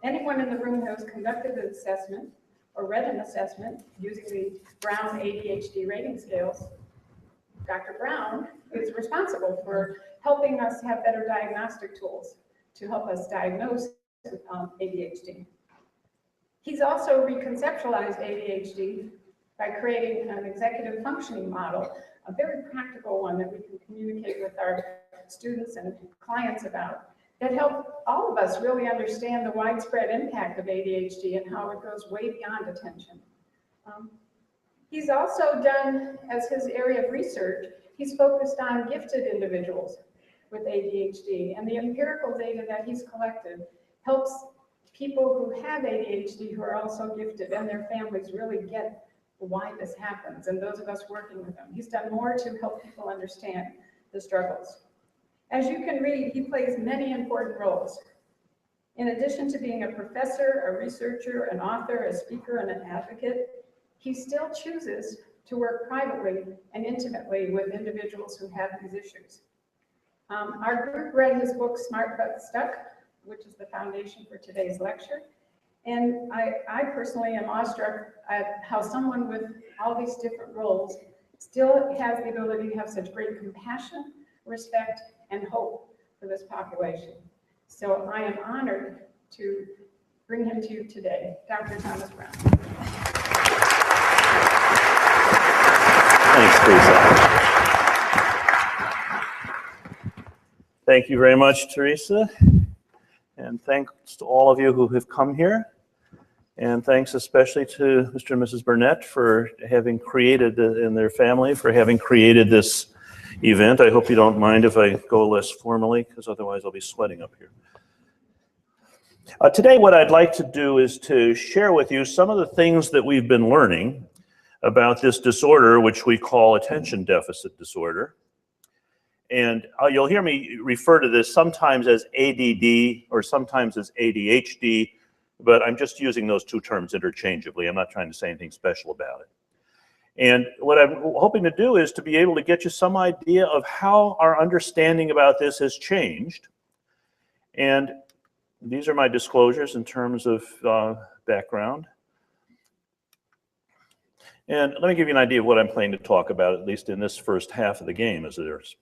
anyone in the room who has conducted an assessment or read an assessment using the Brown ADHD rating scales, Dr. Brown is responsible for helping us have better diagnostic tools to help us diagnose ADHD. He's also reconceptualized ADHD by creating an executive functioning model, a very practical one that we can communicate with our students and clients about, that help all of us really understand the widespread impact of ADHD and how it goes way beyond attention. He's also done, as his area of research, he's focused on gifted individuals with ADHD, and the empirical data that he's collected helps people who have ADHD who are also gifted and their families really get why this happens, and those of us working with them. He's done more to help people understand the struggles. As you can read, he plays many important roles. In addition to being a professor, a researcher, an author, a speaker, and an advocate, he still chooses to work privately and intimately with individuals who have these issues. Our group read his book, Smart But Stuck, which is the foundation for today's lecture. And I personally am awestruck at how someone with all these different roles still has the ability to have such great compassion, respect, and hope for this population. So I am honored to bring him to you today, Dr. Thomas Brown. Thanks, Teresa. Thank you very much, Teresa. And thanks to all of you who have come here. And thanks especially to Mr. and Mrs. Burnett for having created, and their family, for having created this event. I hope you don't mind if I go less formally, because otherwise I'll be sweating up here. Today what I'd like to do is to share with you some of the things that we've been learning about this disorder, which we call attention deficit disorder. And you'll hear me refer to this sometimes as ADD or sometimes as ADHD, but I'm just using those two terms interchangeably. I'm not trying to say anything special about it. And what I'm hoping to do is to be able to get you some idea of how our understanding about this has changed. And these are my disclosures in terms of background. And let me give you an idea of what I'm planning to talk about, at least in this first half of the game, as it is.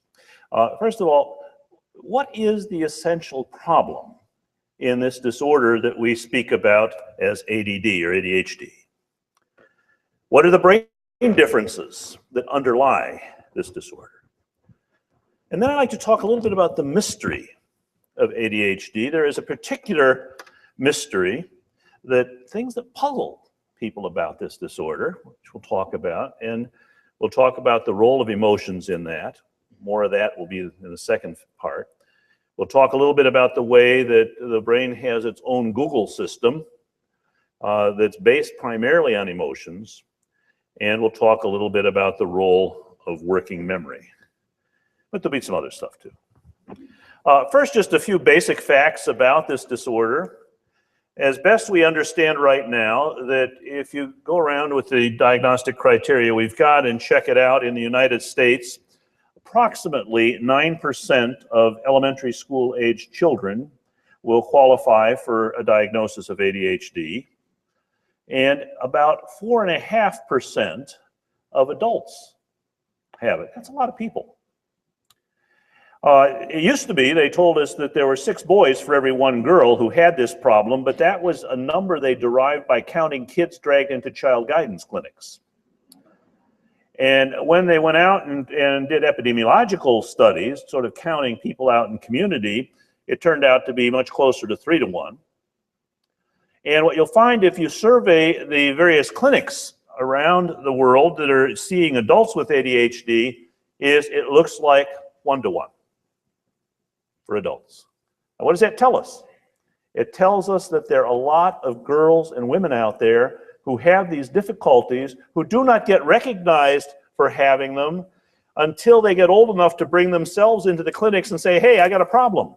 First of all, what is the essential problem in this disorder that we speak about as ADD or ADHD? What are the brain differences that underlie this disorder? And then I'd like to talk a little bit about the mystery of ADHD. There is a particular mystery, things that puzzle people about this disorder, which we'll talk about, and we'll talk about the role of emotions in that. More of that will be in the second part. We'll talk a little bit about the way that the brain has its own Google system that's based primarily on emotions. And we'll talk a little bit about the role of working memory. But there'll be some other stuff too. First, just a few basic facts about this disorder. As best we understand right now, that if you go around with the diagnostic criteria we've got and check it out in the United States, approximately 9% of elementary school age children will qualify for a diagnosis of ADHD, and about 4.5% of adults have it. That's a lot of people. It used to be, they told us that there were 6 boys for every 1 girl who had this problem, but that was a number they derived by counting kids dragged into child guidance clinics. And when they went out and did epidemiological studies, sort of counting people out in community, it turned out to be much closer to 3 to 1. And what you'll find if you survey the various clinics around the world that are seeing adults with ADHD is it looks like 1 to 1 for adults. Now, what does that tell us? It tells us that there are a lot of girls and women out there who have these difficulties, who do not get recognized for having them until they get old enough to bring themselves into the clinics and say, hey, I got a problem.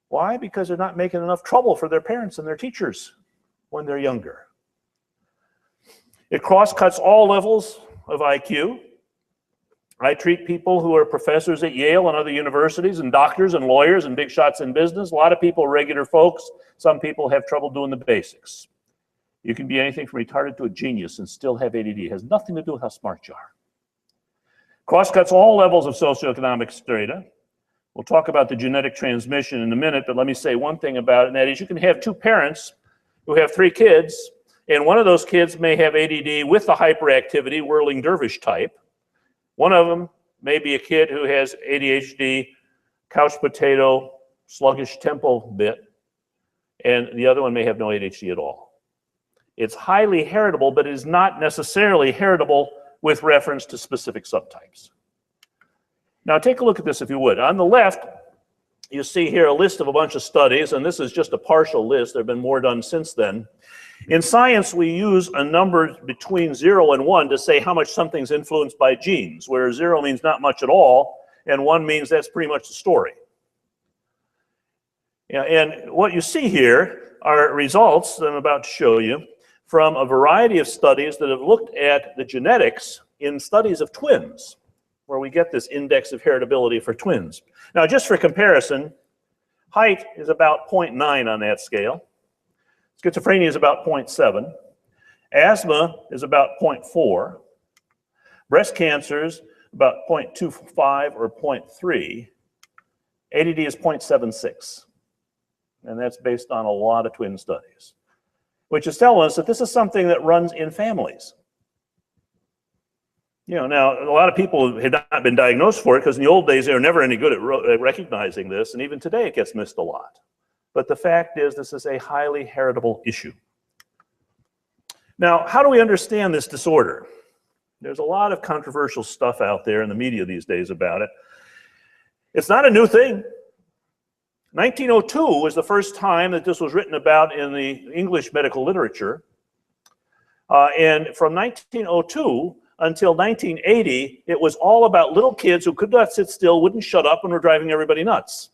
Why? Because they're not making enough trouble for their parents and their teachers when they're younger. It cross-cuts all levels of IQ. I treat people who are professors at Yale and other universities, and doctors and lawyers and big shots in business. A lot of people are regular folks. Some people have trouble doing the basics. You can be anything from retarded to a genius and still have ADD. It has nothing to do with how smart you are. Cross-cuts all levels of socioeconomic strata. We'll talk about the genetic transmission in a minute, but let me say one thing about it, and that is you can have two parents who have 3 kids, and one of those kids may have ADD with the hyperactivity, whirling dervish type. One of them may be a kid who has ADHD, couch potato, sluggish tempo bit, and the other one may have no ADHD at all. It's highly heritable, but it is not necessarily heritable with reference to specific subtypes. Now take a look at this if you would. On the left, you see here a list of a bunch of studies, and this is just a partial list. There have been more done since then. In science, we use a number between 0 and 1 to say how much something's influenced by genes, where 0 means not much at all, and 1 means that's pretty much the story. And what you see here are results that I'm about to show you from a variety of studies that have looked at the genetics in studies of twins, where we get this index of heritability for twins. Now, just for comparison, height is about 0.9 on that scale. Schizophrenia is about 0.7. Asthma is about 0.4. Breast cancer is about 0.25 or 0.3. ADD is 0.76. And that's based on a lot of twin studies, which is telling us that this is something that runs in families. You know, now, a lot of people had not been diagnosed for it because in the old days they were never any good at recognizing this, and even today it gets missed a lot. But the fact is, this is a highly heritable issue. Now, how do we understand this disorder? There's a lot of controversial stuff out there in the media these days about it. It's not a new thing. 1902 was the first time that this was written about in the English medical literature. And from 1902 until 1980, it was all about little kids who could not sit still, wouldn't shut up, and were driving everybody nuts.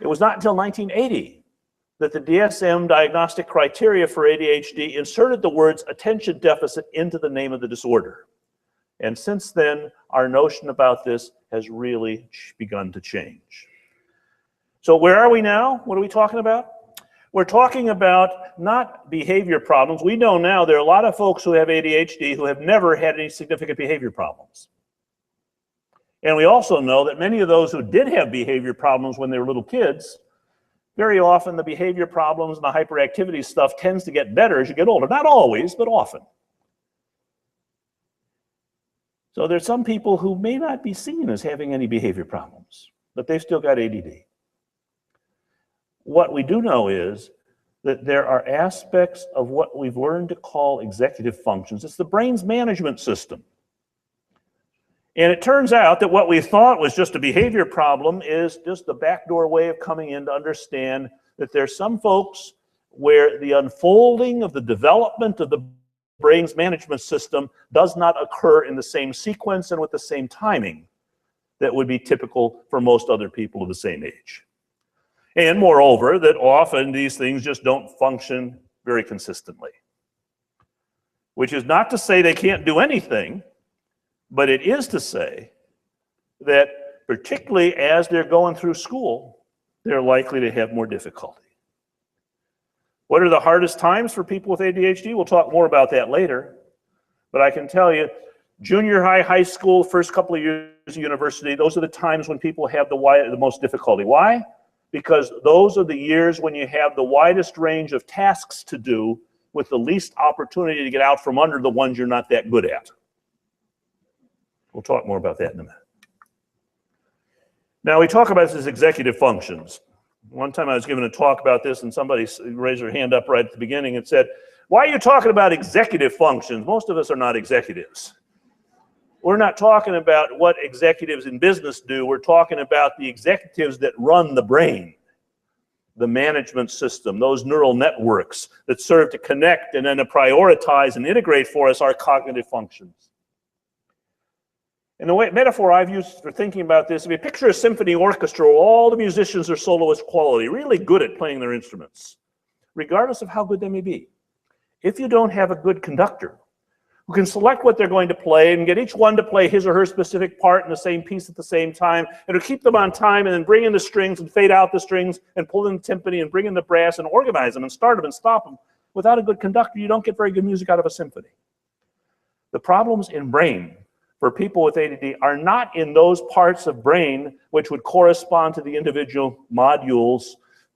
It was not until 1980 that the DSM diagnostic criteria for ADHD inserted the words attention deficit into the name of the disorder. And since then, our notion about this has really begun to change. So where are we now? What are we talking about? We're talking about not behavior problems. We know now there are a lot of folks who have ADHD who have never had any significant behavior problems. And we also know that many of those who did have behavior problems when they were little kids, very often the behavior problems and the hyperactivity stuff tends to get better as you get older. Not always, but often. So there's some people who may not be seen as having any behavior problems, but they've still got ADD. What we do know is that there are aspects of what we've learned to call executive functions. It's the brain's management system. And it turns out that what we thought was just a behavior problem is just the backdoor way of coming in to understand that there's some folks where the unfolding of the development of the brain's management system does not occur in the same sequence and with the same timing that would be typical for most other people of the same age. And moreover, that often these things just don't function very consistently. Which is not to say they can't do anything, but it is to say that particularly as they're going through school, they're likely to have more difficulty. What are the hardest times for people with ADHD? We'll talk more about that later. But I can tell you, junior high, high school, first couple of years of university, those are the times when people have the most difficulty. Why? Because those are the years when you have the widest range of tasks to do with the least opportunity to get out from under the ones you're not that good at. We'll talk more about that in a minute. Now, we talk about this as executive functions. One time I was given a talk about this, and somebody raised their hand up right at the beginning and said, "Why are you talking about executive functions? Most of us are not executives." We're not talking about what executives in business do. We're talking about the executives that run the brain, the management system, those neural networks that serve to connect and then to prioritize and integrate for us our cognitive functions. And the metaphor I've used for thinking about this, if you picture a symphony orchestra where all the musicians are soloist quality, really good at playing their instruments, regardless of how good they may be. If you don't have a good conductor who can select what they're going to play and get each one to play his or her specific part in the same piece at the same time, and to keep them on time and then bring in the strings and fade out the strings and pull in the timpani and bring in the brass and organize them and start them and stop them. Without a good conductor, you don't get very good music out of a symphony. The problems in brain for people with ADD are not in those parts of brain which would correspond to the individual modules,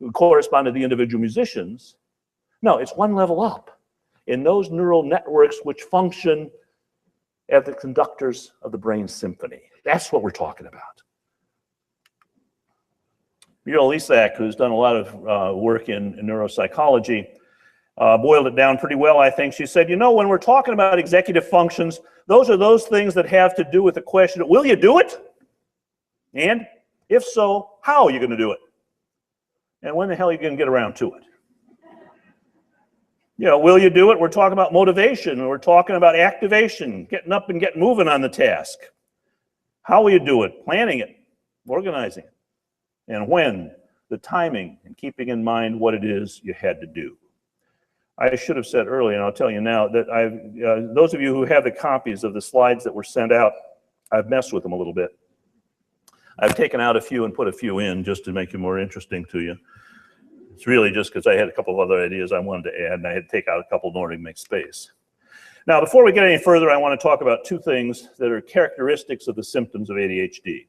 would correspond to the individual musicians. No, it's one level up in those neural networks which function as the conductors of the brain symphony. That's what we're talking about. Muriel Lisak, who's done a lot of work in neuropsychology, boiled it down pretty well, I think. She said, you know, when we're talking about executive functions, those are those things that have to do with the question of, will you do it? And if so, how are you going to do it? And when the hell are you going to get around to it? You know, will you do it? We're talking about motivation. We're talking about activation, getting up and getting moving on the task. How will you do it? Planning it, organizing it. And when, the timing, and keeping in mind what it is you had to do. I should have said earlier, and I'll tell you now, that those of you who have the copies of the slides that were sent out, I've messed with them a little bit. I've taken out a few and put a few in just to make it more interesting to you. It's really just because I had a couple of other ideas I wanted to add, and I had to take out a couple in order to make space. Now, before we get any further, I want to talk about two things that are characteristics of the symptoms of ADHD.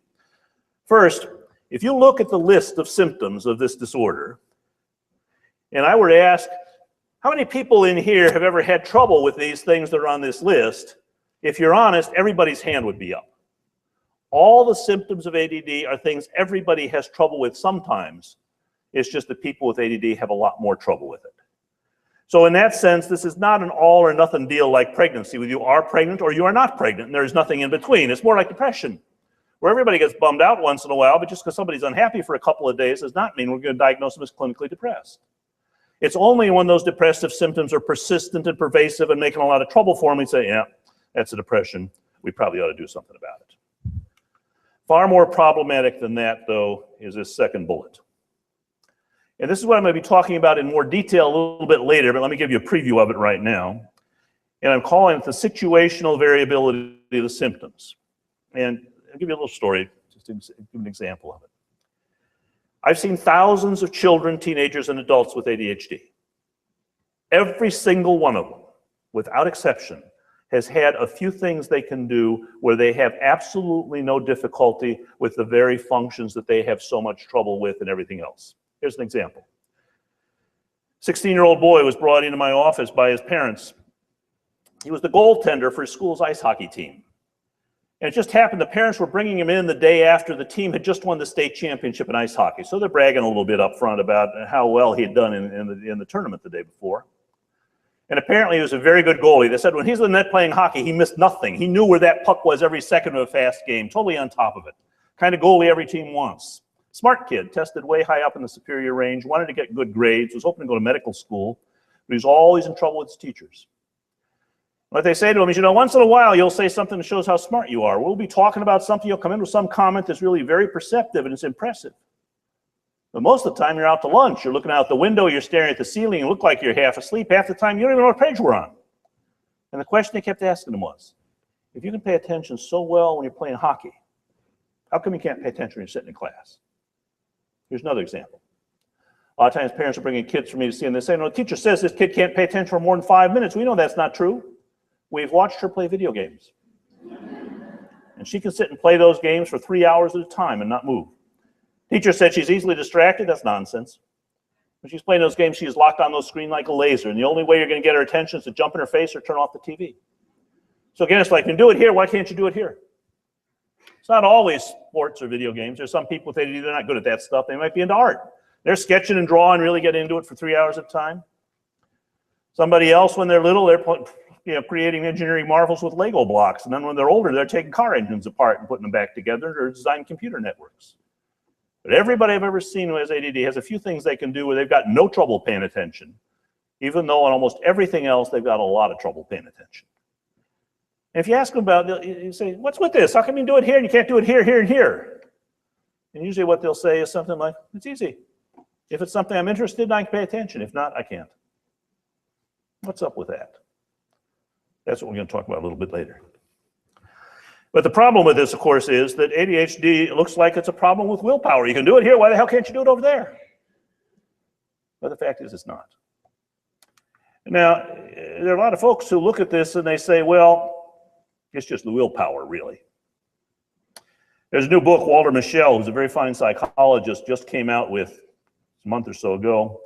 First, if you look at the list of symptoms of this disorder, and I were to ask, how many people in here have ever had trouble with these things that are on this list? If you're honest, everybody's hand would be up. All the symptoms of ADD are things everybody has trouble with sometimes. It's just that people with ADD have a lot more trouble with it. So in that sense, this is not an all or nothing deal like pregnancy, where you are pregnant or you are not pregnant, and there's nothing in between. It's more like depression, where everybody gets bummed out once in a while, but just because somebody's unhappy for a couple of days does not mean we're going to diagnose them as clinically depressed. It's only when those depressive symptoms are persistent and pervasive and making a lot of trouble for them, we say, yeah, that's a depression. We probably ought to do something about it. Far more problematic than that, though, is this second bullet. And this is what I'm going to be talking about in more detail a little bit later, but let me give you a preview of it right now. And I'm calling it the situational variability of the symptoms. And I'll give you a little story, just to give an example of it. I've seen thousands of children, teenagers, and adults with ADHD. Every single one of them, without exception, has had a few things they can do where they have absolutely no difficulty with the very functions that they have so much trouble with and everything else. Here's an example. 16-year-old boy was brought into my office by his parents. He was the goaltender for his school's ice hockey team. And it just happened the parents were bringing him in the day after the team had just won the state championship in ice hockey. So they're bragging a little bit up front about how well he had done in the tournament the day before. And apparently he was a very good goalie. They said when he's in the net playing hockey, he missed nothing. He knew where that puck was every second of a fast game, totally on top of it. Kind of goalie every team wants. Smart kid, tested way high up in the superior range, wanted to get good grades, was hoping to go to medical school, but he's always in trouble with his teachers. What they say to him is, you know, once in a while you'll say something that shows how smart you are. We'll be talking about something, you'll come in with some comment that's really very perceptive and it's impressive. But most of the time you're out to lunch, you're looking out the window, you're staring at the ceiling, you look like you're half asleep. Half the time you don't even know what page we're on. And the question they kept asking him was, if you can pay attention so well when you're playing hockey, how come you can't pay attention when you're sitting in class? Here's another example. A lot of times parents are bringing kids for me to see and they say, no, the teacher says this kid can't pay attention for more than 5 minutes. We know that's not true. We've watched her play video games. And she can sit and play those games for 3 hours at a time and not move. Teacher said she's easily distracted. That's nonsense. When she's playing those games, she is locked on those screens like a laser. And the only way you're going to get her attention is to jump in her face or turn off the TV. So again, it's like, you can do it here. Why can't you do it here? It's not always sports or video games. There's some people with ADD, they're not good at that stuff. They might be into art. They're sketching and drawing, really get into it for 3 hours at a time. Somebody else, when they're little, they're creating engineering marvels with Lego blocks. And then when they're older, they're taking car engines apart and putting them back together or designing computer networks. But everybody I've ever seen who has ADD has a few things they can do where they've got no trouble paying attention, even though on almost everything else, they've got a lot of trouble paying attention. And if you ask them about it, you say, what's with this? How come you do it here and you can't do it here, here, and here? And usually what they'll say is something like, it's easy. If it's something I'm interested in, I can pay attention. If not, I can't. What's up with that? That's what we're going to talk about a little bit later. But the problem with this, of course, is that ADHD looks like it's a problem with willpower. You can do it here. Why the hell can't you do it over there? But the fact is, it's not. Now, there are a lot of folks who look at this and they say, well, it's just the willpower, really. There's a new book, Walter Mischel, who's a very fine psychologist, just came out with a month or so ago.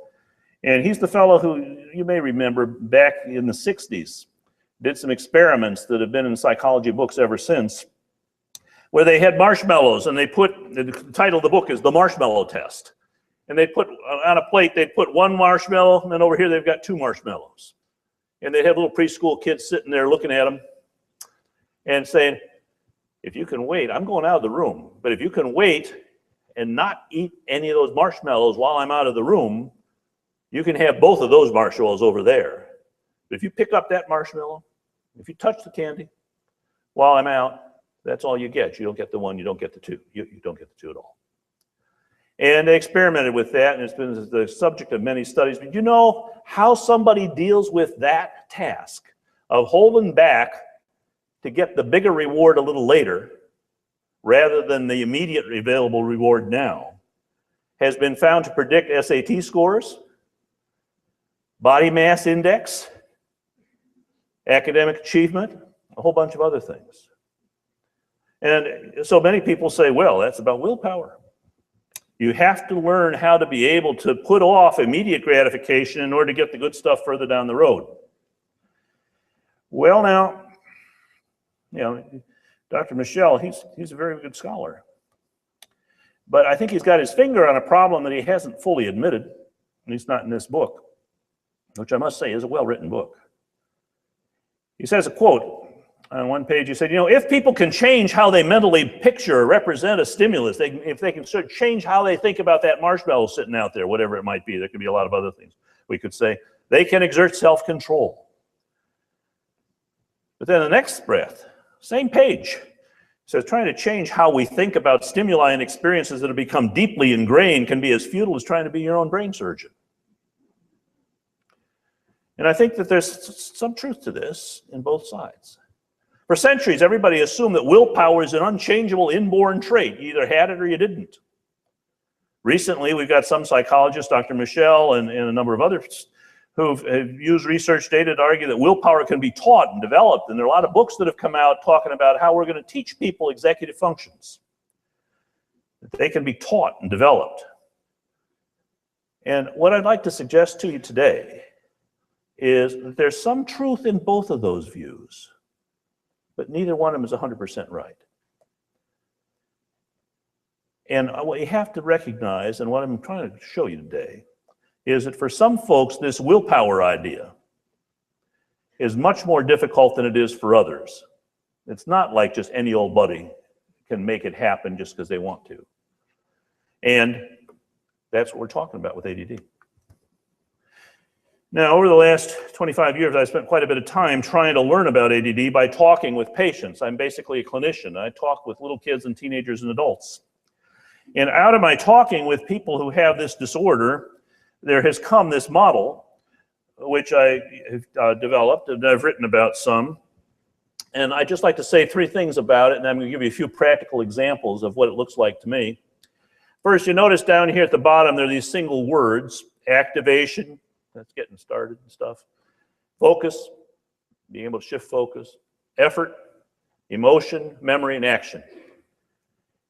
And he's the fellow who, you may remember, back in the 60s, did some experiments that have been in psychology books ever since, where they had marshmallows, and they put, the title of the book is The Marshmallow Test. And they put, on a plate, they'd put one marshmallow, and then over here they've got two marshmallows. And they'd have little preschool kids sitting there looking at them and saying, if you can wait, I'm going out of the room, but if you can wait and not eat any of those marshmallows while I'm out of the room, you can have both of those marshmallows over there. But if you pick up that marshmallow, if you touch the candy while I'm out, that's all you get. You don't get the one, you don't get the two. You don't get the two at all. And they experimented with that, and it's been the subject of many studies. But you know how somebody deals with that task of holding back to get the bigger reward a little later, rather than the immediate available reward now, has been found to predict SAT scores, body mass index, academic achievement, a whole bunch of other things. And so many people say, well, that's about willpower. You have to learn how to be able to put off immediate gratification in order to get the good stuff further down the road. Well, now, you know, Dr. Mischel, he's a very good scholar. But I think he's got his finger on a problem that he hasn't fully admitted, at least not in this book, which I must say is a well-written book. He says a quote on one page. He said, you know, if people can change how they mentally picture or represent a stimulus, if they can sort of change how they think about that marshmallow sitting out there, whatever it might be, there could be a lot of other things we could say, they can exert self-control. But then the next breath, same page, says trying to change how we think about stimuli and experiences that have become deeply ingrained can be as futile as trying to be your own brain surgeon. And I think that there's some truth to this in both sides. For centuries, everybody assumed that willpower is an unchangeable inborn trait. You either had it or you didn't. Recently, we've got some psychologists, Dr. Mischel and a number of others, who've used research data to argue that willpower can be taught and developed. And there are a lot of books that have come out talking about how we're going to teach people executive functions. That they can be taught and developed. And what I'd like to suggest to you today is that there's some truth in both of those views, but neither one of them is 100% right. And what you have to recognize, and what I'm trying to show you today, is that for some folks, this willpower idea is much more difficult than it is for others. It's not like just any old buddy can make it happen just because they want to. And that's what we're talking about with ADD. Now, over the last 25 years, I've spent quite a bit of time trying to learn about ADD by talking with patients. I'm basically a clinician. I talk with little kids and teenagers and adults. And out of my talking with people who have this disorder, there has come this model, which I have developed, and I've written about some. And I'd just like to say three things about it, and I'm going to give you a few practical examples of what it looks like to me. First, you notice down here at the bottom, there are these single words: activation, that's getting started and stuff; focus, being able to shift focus; effort, emotion, memory, and action.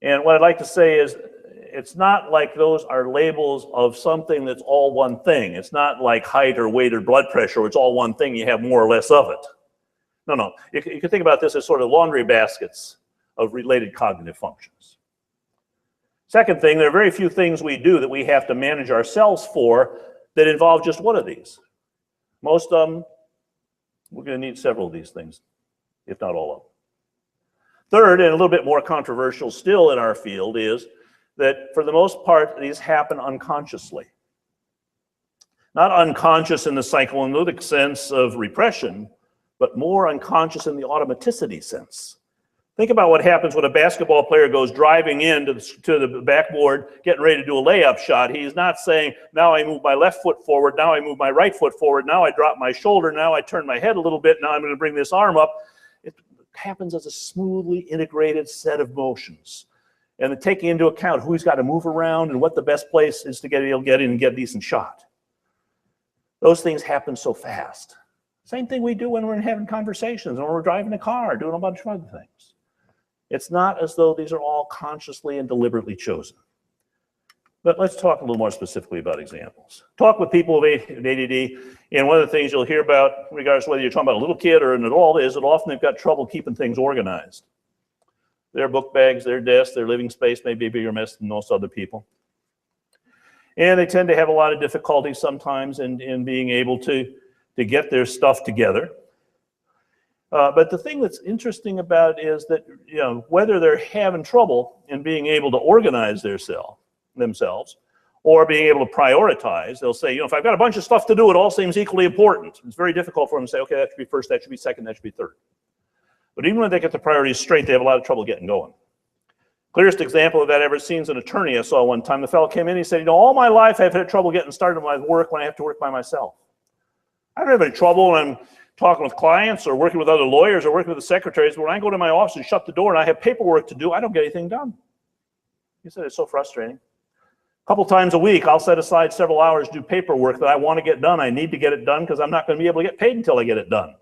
And what I'd like to say is, it's not like those are labels of something that's all one thing. It's not like height or weight or blood pressure, where it's all one thing, you have more or less of it. No. You can think about this as sort of laundry baskets of related cognitive functions. Second thing, there are very few things we do that we have to manage ourselves for that involve just one of these. Most of them, we're going to need several of these things, if not all of them. Third, and a little bit more controversial still in our field, is that for the most part, these happen unconsciously. Not unconscious in the psychoanalytic sense of repression, but more unconscious in the automaticity sense. Think about what happens when a basketball player goes driving into the backboard, getting ready to do a layup shot. He's not saying, now I move my left foot forward, now I move my right foot forward, now I drop my shoulder, now I turn my head a little bit, now I'm going to bring this arm up. It happens as a smoothly integrated set of motions. And then taking into account who's got to move around and what the best place is to get in and get a decent shot. Those things happen so fast. Same thing we do when we're having conversations, when we're driving a car, doing a bunch of other things. It's not as though these are all consciously and deliberately chosen. But let's talk a little more specifically about examples. Talk with people with ADD, and one of the things you'll hear about, regardless of whether you're talking about a little kid or an adult, is that often they've got trouble keeping things organized. Their book bags, their desk, their living space may be a bigger mess than most other people. And they tend to have a lot of difficulty sometimes in being able to get their stuff together. But the thing that's interesting about it is that, whether they're having trouble in being able to organize themselves or being able to prioritize, they'll say, if I've got a bunch of stuff to do, it all seems equally important. It's very difficult for them to say, okay, that should be first, that should be second, that should be third. But even when they get the priorities straight, they have a lot of trouble getting going. Clearest example of that I ever seen is an attorney I saw one time. The fellow came in, he said, all my life I've had trouble getting started with my work when I have to work by myself. I don't have any trouble when I'm talking with clients or working with other lawyers or working with the secretaries, but when I go to my office and shut the door and I have paperwork to do, I don't get anything done. He said, it's so frustrating. A couple times a week, I'll set aside several hours to do paperwork that I want to get done. I need to get it done because I'm not going to be able to get paid until I get it done.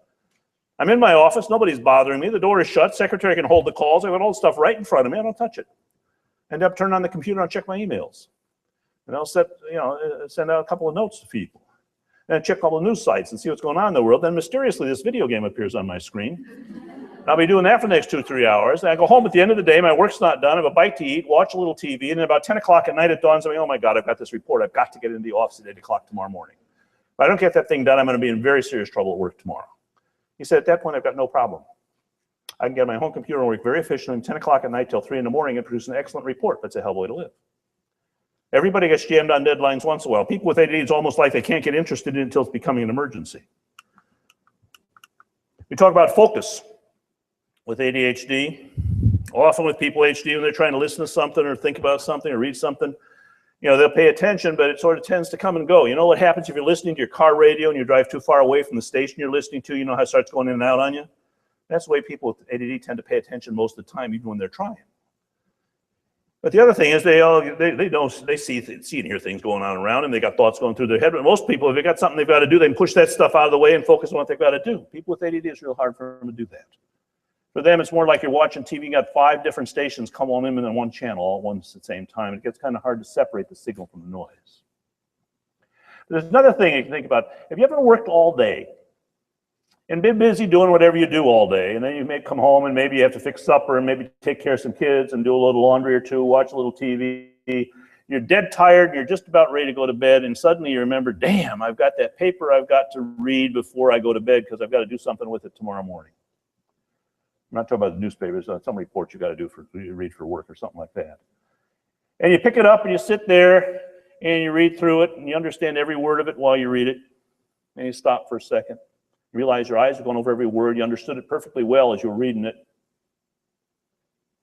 I'm in my office, nobody's bothering me, the door is shut, secretary can hold the calls, I've got all the stuff right in front of me, I don't touch it. End up turning on the computer and check my emails. And I'll send out a couple of notes to people. And check all the news sites and see what's going on in the world. Then mysteriously, this video game appears on my screen. I'll be doing that for the next 2 or 3 hours. And I go home at the end of the day, my work's not done, I have a bite to eat, watch a little TV, and then about 10 o'clock at night it dawns on me, oh my God, I've got this report, I've got to get into the office at 8 o'clock tomorrow morning. If I don't get that thing done, I'm going to be in very serious trouble at work tomorrow. He said, at that point, I've got no problem. I can get on my home computer and work very efficiently, 10 o'clock at night till 3 in the morning and produce an excellent report. That's a hell of a way to live. Everybody gets jammed on deadlines once in a while. People with ADD, it's almost like they can't get interested in it until it's becoming an emergency. We talk about focus with ADHD. Often with people with ADHD, when they're trying to listen to something or think about something or read something, they'll pay attention, but it sort of tends to come and go. You know what happens if you're listening to your car radio and you drive too far away from the station you're listening to, how it starts going in and out on you? That's the way people with ADD tend to pay attention most of the time, even when they're trying. But the other thing is they see and hear things going on around them. They got thoughts going through their head. But most people, if they got something they've got to do, they can push that stuff out of the way and focus on what they've got to do. People with ADD, it's real hard for them to do that. For them, it's more like you're watching TV. You got 5 different stations come on in one channel all at once at the same time. It gets kind of hard to separate the signal from the noise. There's another thing you can think about. Have you ever worked all day and been busy doing whatever you do all day, and then you may come home and maybe you have to fix supper and maybe take care of some kids and do a little laundry or two, watch a little TV. You're dead tired and you're just about ready to go to bed, and suddenly you remember, damn, I've got that paper I've got to read before I go to bed because I've got to do something with it tomorrow morning. I'm not talking about the newspapers, some reports you got to read for work or something like that. And you pick it up and you sit there and you read through it and you understand every word of it while you read it. And you stop for a second. You realize your eyes are going over every word. You understood it perfectly well as you were reading it.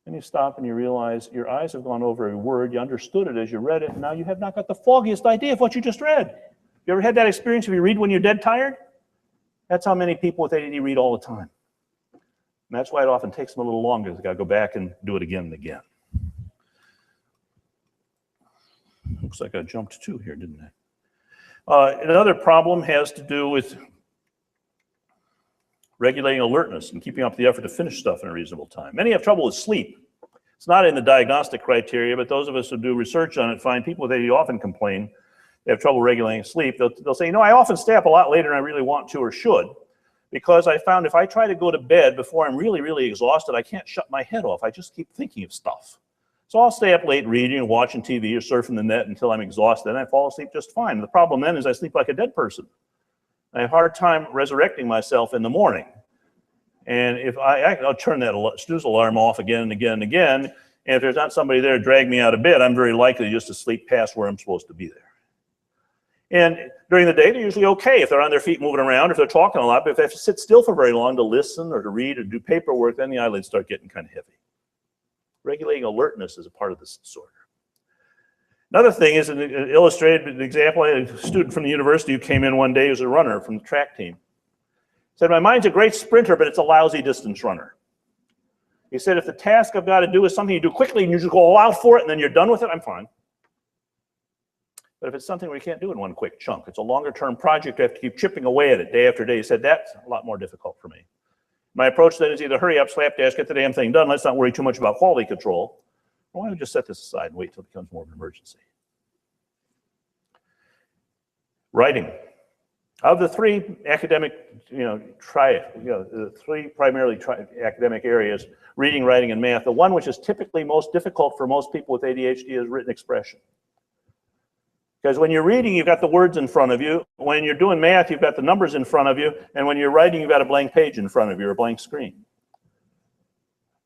And you stop and you realize your eyes have gone over every word. You understood it as you read it. And now you have not got the foggiest idea of what you just read. You ever had that experience if you read when you're dead tired? That's how many people with ADD read all the time. And that's why it often takes them a little longer. They've got to go back and do it again and again. Looks like I jumped 2 here, didn't I? Another problem has to do with regulating alertness and keeping up the effort to finish stuff in a reasonable time. Many have trouble with sleep. It's not in the diagnostic criteria, but those of us who do research on it find people with ADD often complain they have trouble regulating sleep. They'll say, I often stay up a lot later than I really want to or should, because I found if I try to go to bed before I'm really, really exhausted, I can't shut my head off. I just keep thinking of stuff. So I'll stay up late reading and watching TV or surfing the net until I'm exhausted, and I fall asleep just fine. The problem then is I sleep like a dead person. I have a hard time resurrecting myself in the morning. And if I'll turn that snooze alarm off again and again and again, and if there's not somebody there to drag me out of bed, I'm very likely just to sleep past where I'm supposed to be there. And during the day, they're usually okay if they're on their feet moving around, if they're talking a lot. But if they have to sit still for very long to listen or to read or do paperwork, then the eyelids start getting kind of heavy. Regulating alertness is a part of this disorder. Another thing is an illustrated example. I had a student from the university who came in one day as a runner from the track team. He said, my mind's a great sprinter, but it's a lousy distance runner. He said, if the task I've got to do is something you do quickly and you just go all out for it and then you're done with it, I'm fine. But if it's something we can't do in one quick chunk, it's a longer term project, I have to keep chipping away at it day after day. He said, that's a lot more difficult for me. My approach then is either hurry up, slapdash, get the damn thing done, let's not worry too much about quality control. Or why don't we just set this aside and wait until it becomes more of an emergency? Writing. Of the three academic, the three primarily academic areas, reading, writing, and math, the one which is typically most difficult for most people with ADHD is written expression. Because when you're reading, you've got the words in front of you. When you're doing math, you've got the numbers in front of you. And when you're writing, you've got a blank page in front of you or a blank screen.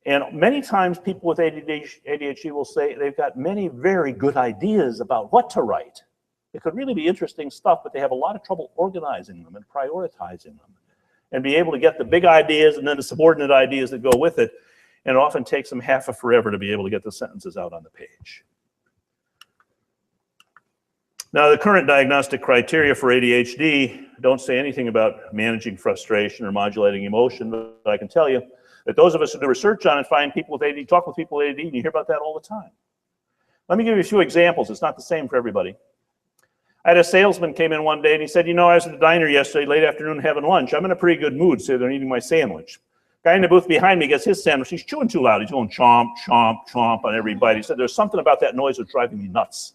And many times people with ADHD will say they've got many very good ideas about what to write. It could really be interesting stuff, but they have a lot of trouble organizing them and prioritizing them and be able to get the big ideas and then the subordinate ideas that go with it. And it often takes them half a forever to be able to get the sentences out on the page. Now, the current diagnostic criteria for ADHD don't say anything about managing frustration or modulating emotion, but I can tell you that those of us who do research on it find people with ADD, talk with people with ADD, and you hear about that all the time. Let me give you a few examples. It's not the same for everybody. I had a salesman came in one day and he said, I was at the diner yesterday, late afternoon, having lunch. I'm in a pretty good mood, so they're eating my sandwich. Guy in the booth behind me gets his sandwich. He's chewing too loud. He's going chomp, chomp, chomp on every bite. He said, there's something about that noise that's driving me nuts.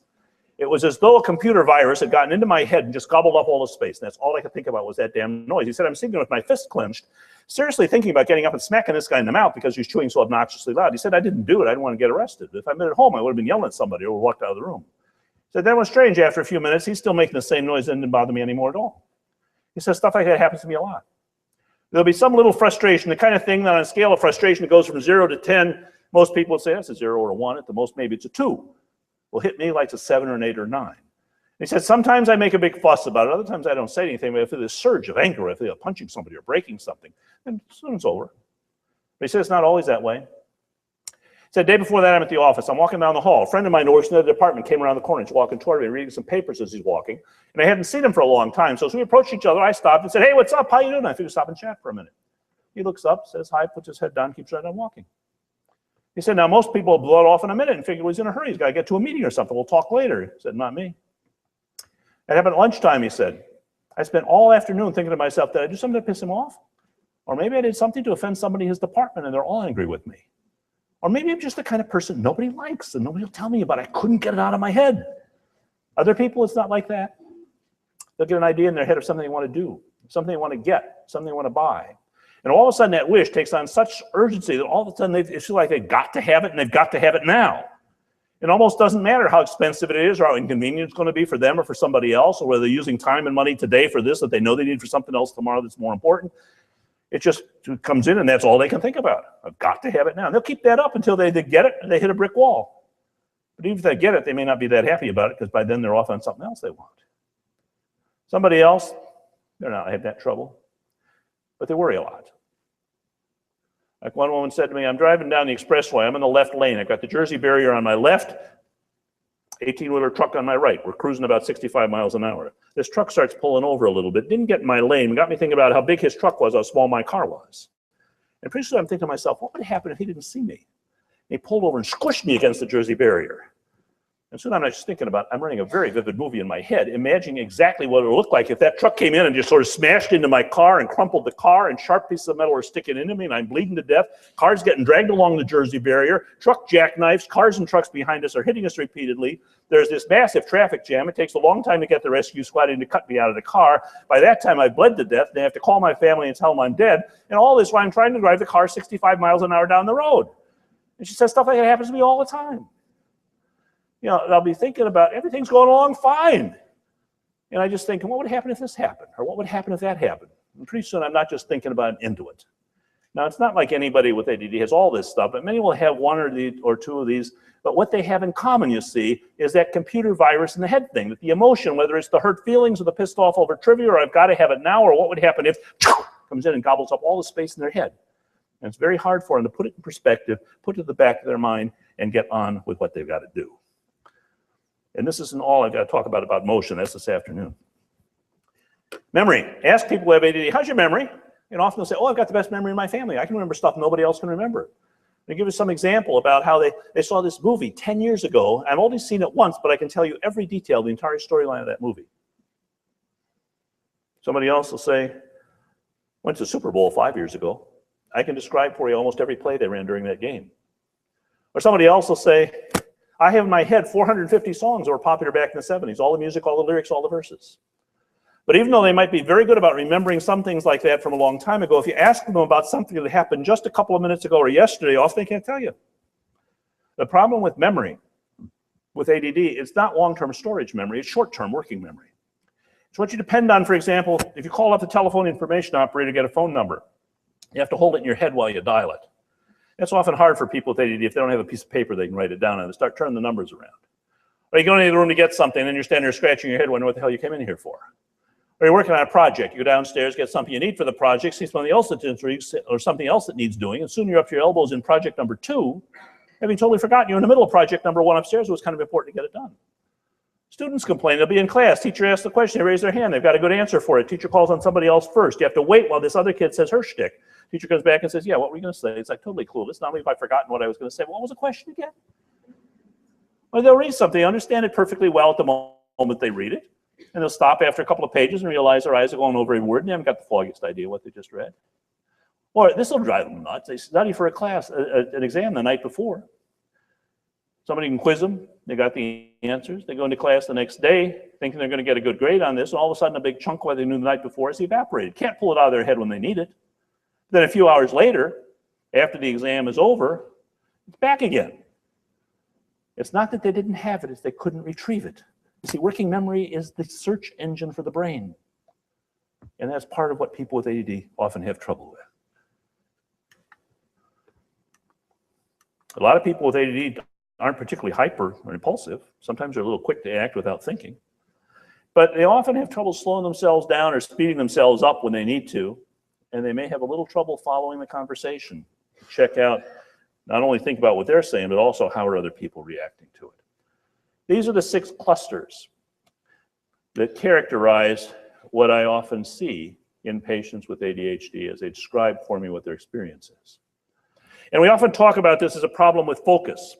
It was as though a computer virus had gotten into my head and just gobbled up all the space. And that's all I could think about was that damn noise. He said, I'm sitting there with my fist clenched, seriously thinking about getting up and smacking this guy in the mouth because he's chewing so obnoxiously loud. He said, I didn't do it. I didn't want to get arrested. If I'd been at home, I would have been yelling at somebody or walked out of the room. He said, that was strange. After a few minutes, he's still making the same noise and it didn't bother me anymore at all. He says, stuff like that happens to me a lot. There'll be some little frustration, the kind of thing that on a scale of frustration that goes from 0 to 10, most people would say that's a 0 or a 1. At the most, maybe it's a 2. Will hit me like it's a 7 or an 8 or 9. He said, sometimes I make a big fuss about it. Other times I don't say anything, but I feel this surge of anger, I feel punching somebody or breaking something, and soon it's over. But he said, it's not always that way. He said, the day before that, I'm at the office. I'm walking down the hall. A friend of mine who works in the department came around the corner. He's walking toward me, reading some papers as he's walking. And I hadn't seen him for a long time. So as we approached each other, I stopped and said, hey, what's up? How you doing? I figured stop and chat for a minute. He looks up, says hi, puts his head down, keeps right on walking. He said, now most people blow it off in a minute and figure he's in a hurry. He's got to get to a meeting or something. We'll talk later. He said, not me. It happened at lunchtime, he said. I spent all afternoon thinking to myself, did I do something to piss him off? Or maybe I did something to offend somebody in his department and they're all angry with me. Or maybe I'm just the kind of person nobody likes and nobody will tell me about. I couldn't get it out of my head. Other people, it's not like that. They'll get an idea in their head of something they want to do, something they want to get, something they want to buy. And all of a sudden that wish takes on such urgency that all of a sudden they feel like they've got to have it and they've got to have it now. It almost doesn't matter how expensive it is or how inconvenient it's going to be for them or for somebody else, or whether they're using time and money today for this that they know they need for something else tomorrow that's more important. It just comes in and that's all they can think about. I've got to have it now. And they'll keep that up until they get it and they hit a brick wall. But even if they get it, they may not be that happy about it because by then they're off on something else they want. Somebody else, they're not having that trouble, but they worry a lot. Like one woman said to me, I'm driving down the expressway. I'm in the left lane. I've got the Jersey barrier on my left, 18-wheeler truck on my right. We're cruising about 65 miles an hour. This truck starts pulling over a little bit. Didn't get in my lane. It got me thinking about how big his truck was, how small my car was. And pretty soon I'm thinking to myself, what would happen if he didn't see me? And he pulled over and squished me against the Jersey barrier. And soon I'm just thinking about, I'm running a very vivid movie in my head, imagining exactly what it would look like if that truck came in and just sort of smashed into my car and crumpled the car and sharp pieces of metal were sticking into me and I'm bleeding to death. Cars getting dragged along the Jersey barrier, truck jackknives, cars and trucks behind us are hitting us repeatedly. There's this massive traffic jam. It takes a long time to get the rescue squad in to cut me out of the car. By that time I've bled to death. They have to call my family and tell them I'm dead. And all this while I'm trying to drive the car 65 miles an hour down the road. And she says stuff like that happens to me all the time. You know, I'll be thinking about everything's going along fine. And I just think, what would happen if this happened? Or what would happen if that happened? And pretty soon I'm not just thinking about an end to it. Now, it's not like anybody with ADD has all this stuff, but many will have one or two of these. But what they have in common, you see, is that computer virus in the head thing, that the emotion, whether it's the hurt feelings or the pissed off over trivia, or I've got to have it now, or what would happen if comes in and gobbles up all the space in their head. And it's very hard for them to put it in perspective, put it to the back of their mind, and get on with what they've got to do. And this isn't all I've got to talk about motion. That's this afternoon. Memory. Ask people who have ADD, how's your memory? And often they'll say, oh, I've got the best memory in my family. I can remember stuff nobody else can remember. I'll give you some example about how they saw this movie 10 years ago. I've only seen it once, but I can tell you every detail, the entire storyline of that movie. Somebody else will say, went to the Super Bowl 5 years ago. I can describe for you almost every play they ran during that game. Or somebody else will say, I have in my head 450 songs that were popular back in the 70s, all the music, all the lyrics, all the verses. But even though they might be very good about remembering some things like that from a long time ago, if you ask them about something that happened just a couple of minutes ago or yesterday, often they can't tell you. The problem with memory, with ADD, it's not long-term storage memory, it's short-term working memory. It's what you depend on, for example, if you call up the telephone information operator to get a phone number, you have to hold it in your head while you dial it. It's often hard for people with ADD if they don't have a piece of paper they can write it down on and start turning the numbers around. Or you go into the room to get something and you're standing there scratching your head wondering what the hell you came in here for. Or you're working on a project, you go downstairs, get something you need for the project, see something else or something else that needs doing, and soon you're up to your elbows in project number 2, having totally forgotten you're in the middle of project number 1 upstairs. It was kind of important to get it done. Students complain, they'll be in class, teacher asks the question, they raise their hand, they've got a good answer for it. Teacher calls on somebody else first. You have to wait while this other kid says her shtick. Teacher comes back and says, yeah, what were you going to say? It's like totally clueless. Not only have I forgotten what I was going to say, what was the question again? Or they'll read something, they understand it perfectly well at the moment they read it. And they'll stop after a couple of pages and realize their eyes are going over every word and they haven't got the foggiest idea what they just read. Or this will drive them nuts. They study for a class, an exam the night before. Somebody can quiz them. They got the answers. They go into class the next day thinking they're going to get a good grade on this. And all of a sudden, a big chunk of what they knew the night before is evaporated. Can't pull it out of their head when they need it. Then a few hours later, after the exam is over, it's back again. It's not that they didn't have it, it's they couldn't retrieve it. You see, working memory is the search engine for the brain. And that's part of what people with ADD often have trouble with. A lot of people with ADD aren't particularly hyper or impulsive. Sometimes they're a little quick to act without thinking. But they often have trouble slowing themselves down or speeding themselves up when they need to. And they may have a little trouble following the conversation. Check out, not only think about what they're saying, but also how are other people reacting to it. These are the 6 clusters that characterize what I often see in patients with ADHD as they describe for me what their experience is. And we often talk about this as a problem with focus.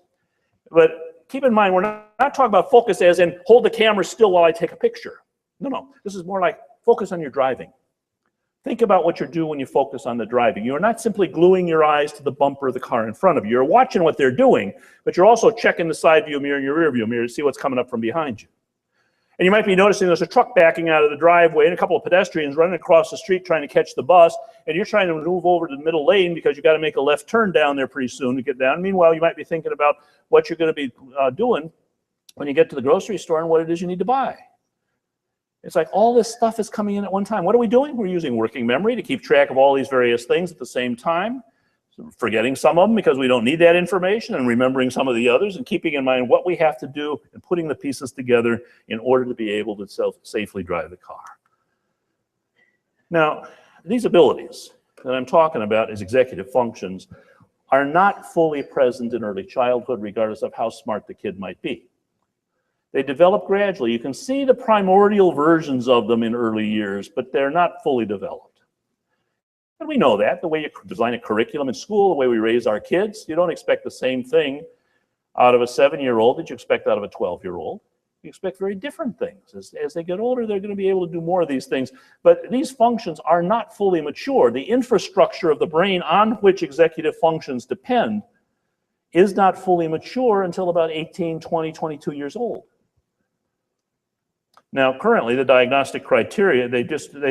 But keep in mind, we're not talking about focus as in hold the camera still while I take a picture. No. This is more like focus on your driving. Think about what you do when you focus on the driving. You're not simply gluing your eyes to the bumper of the car in front of you. You're watching what they're doing, but you're also checking the side view mirror and your rear view mirror to see what's coming up from behind you. And you might be noticing there's a truck backing out of the driveway and a couple of pedestrians running across the street trying to catch the bus, and you're trying to move over to the middle lane because you got to make a left turn down there pretty soon to get down. Meanwhile, you might be thinking about what you're going to be doing when you get to the grocery store and what it is you need to buy. It's like all this stuff is coming in at one time. What are we doing? We're using working memory to keep track of all these various things at the same time, forgetting some of them because we don't need that information, and remembering some of the others, and keeping in mind what we have to do and putting the pieces together in order to be able to safely drive the car. Now, these abilities that I'm talking about as executive functions are not fully present in early childhood, regardless of how smart the kid might be. They develop gradually. You can see the primordial versions of them in early years, but they're not fully developed. And we know that. The way you design a curriculum in school, the way we raise our kids, you don't expect the same thing out of a 7-year-old that you expect out of a 12-year-old. You expect very different things. As they get older, they're going to be able to do more of these things. But these functions are not fully mature. The infrastructure of the brain on which executive functions depend is not fully mature until about 18, 20, 22 years old. Now, currently, the diagnostic criteria, they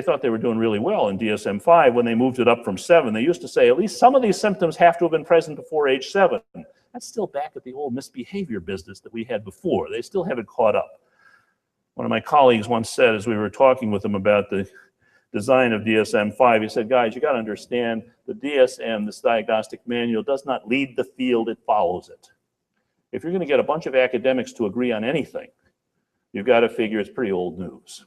thought they were doing really well in DSM-5 when they moved it up from 7. They used to say at least some of these symptoms have to have been present before age 7. That's still back at the old misbehavior business that we had before. They still haven't caught up. One of my colleagues once said, as we were talking with them about the design of DSM-5, he said, guys, you got to understand the DSM, this diagnostic manual, does not lead the field, it follows it. If you're going to get a bunch of academics to agree on anything, you've got to figure it's pretty old news.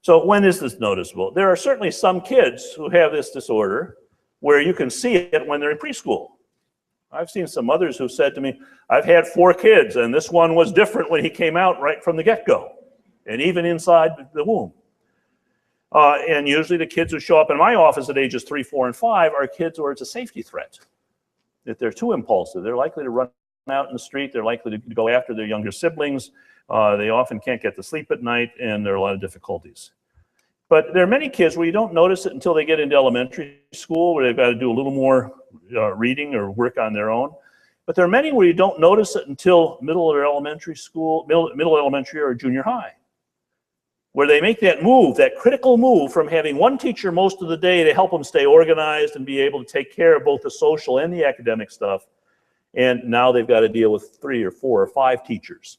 So when is this noticeable? There are certainly some kids who have this disorder where you can see it when they're in preschool. I've seen some mothers who said to me, I've had 4 kids and this one was different when he came out right from the get-go and even inside the womb. And usually the kids who show up in my office at ages 3, 4, and 5 are kids where it's a safety threat. If they're too impulsive, they're likely to run out in the street, they're likely to go after their younger siblings, they often can't get to sleep at night, and there are a lot of difficulties. But there are many kids where you don't notice it until they get into elementary school, where they've got to do a little more reading or work on their own. But there are many where you don't notice it until middle elementary school, middle elementary or junior high, where they make that move, that critical move from having one teacher most of the day to help them stay organized and be able to take care of both the social and the academic stuff. And now they've got to deal with 3 or 4 or 5 teachers.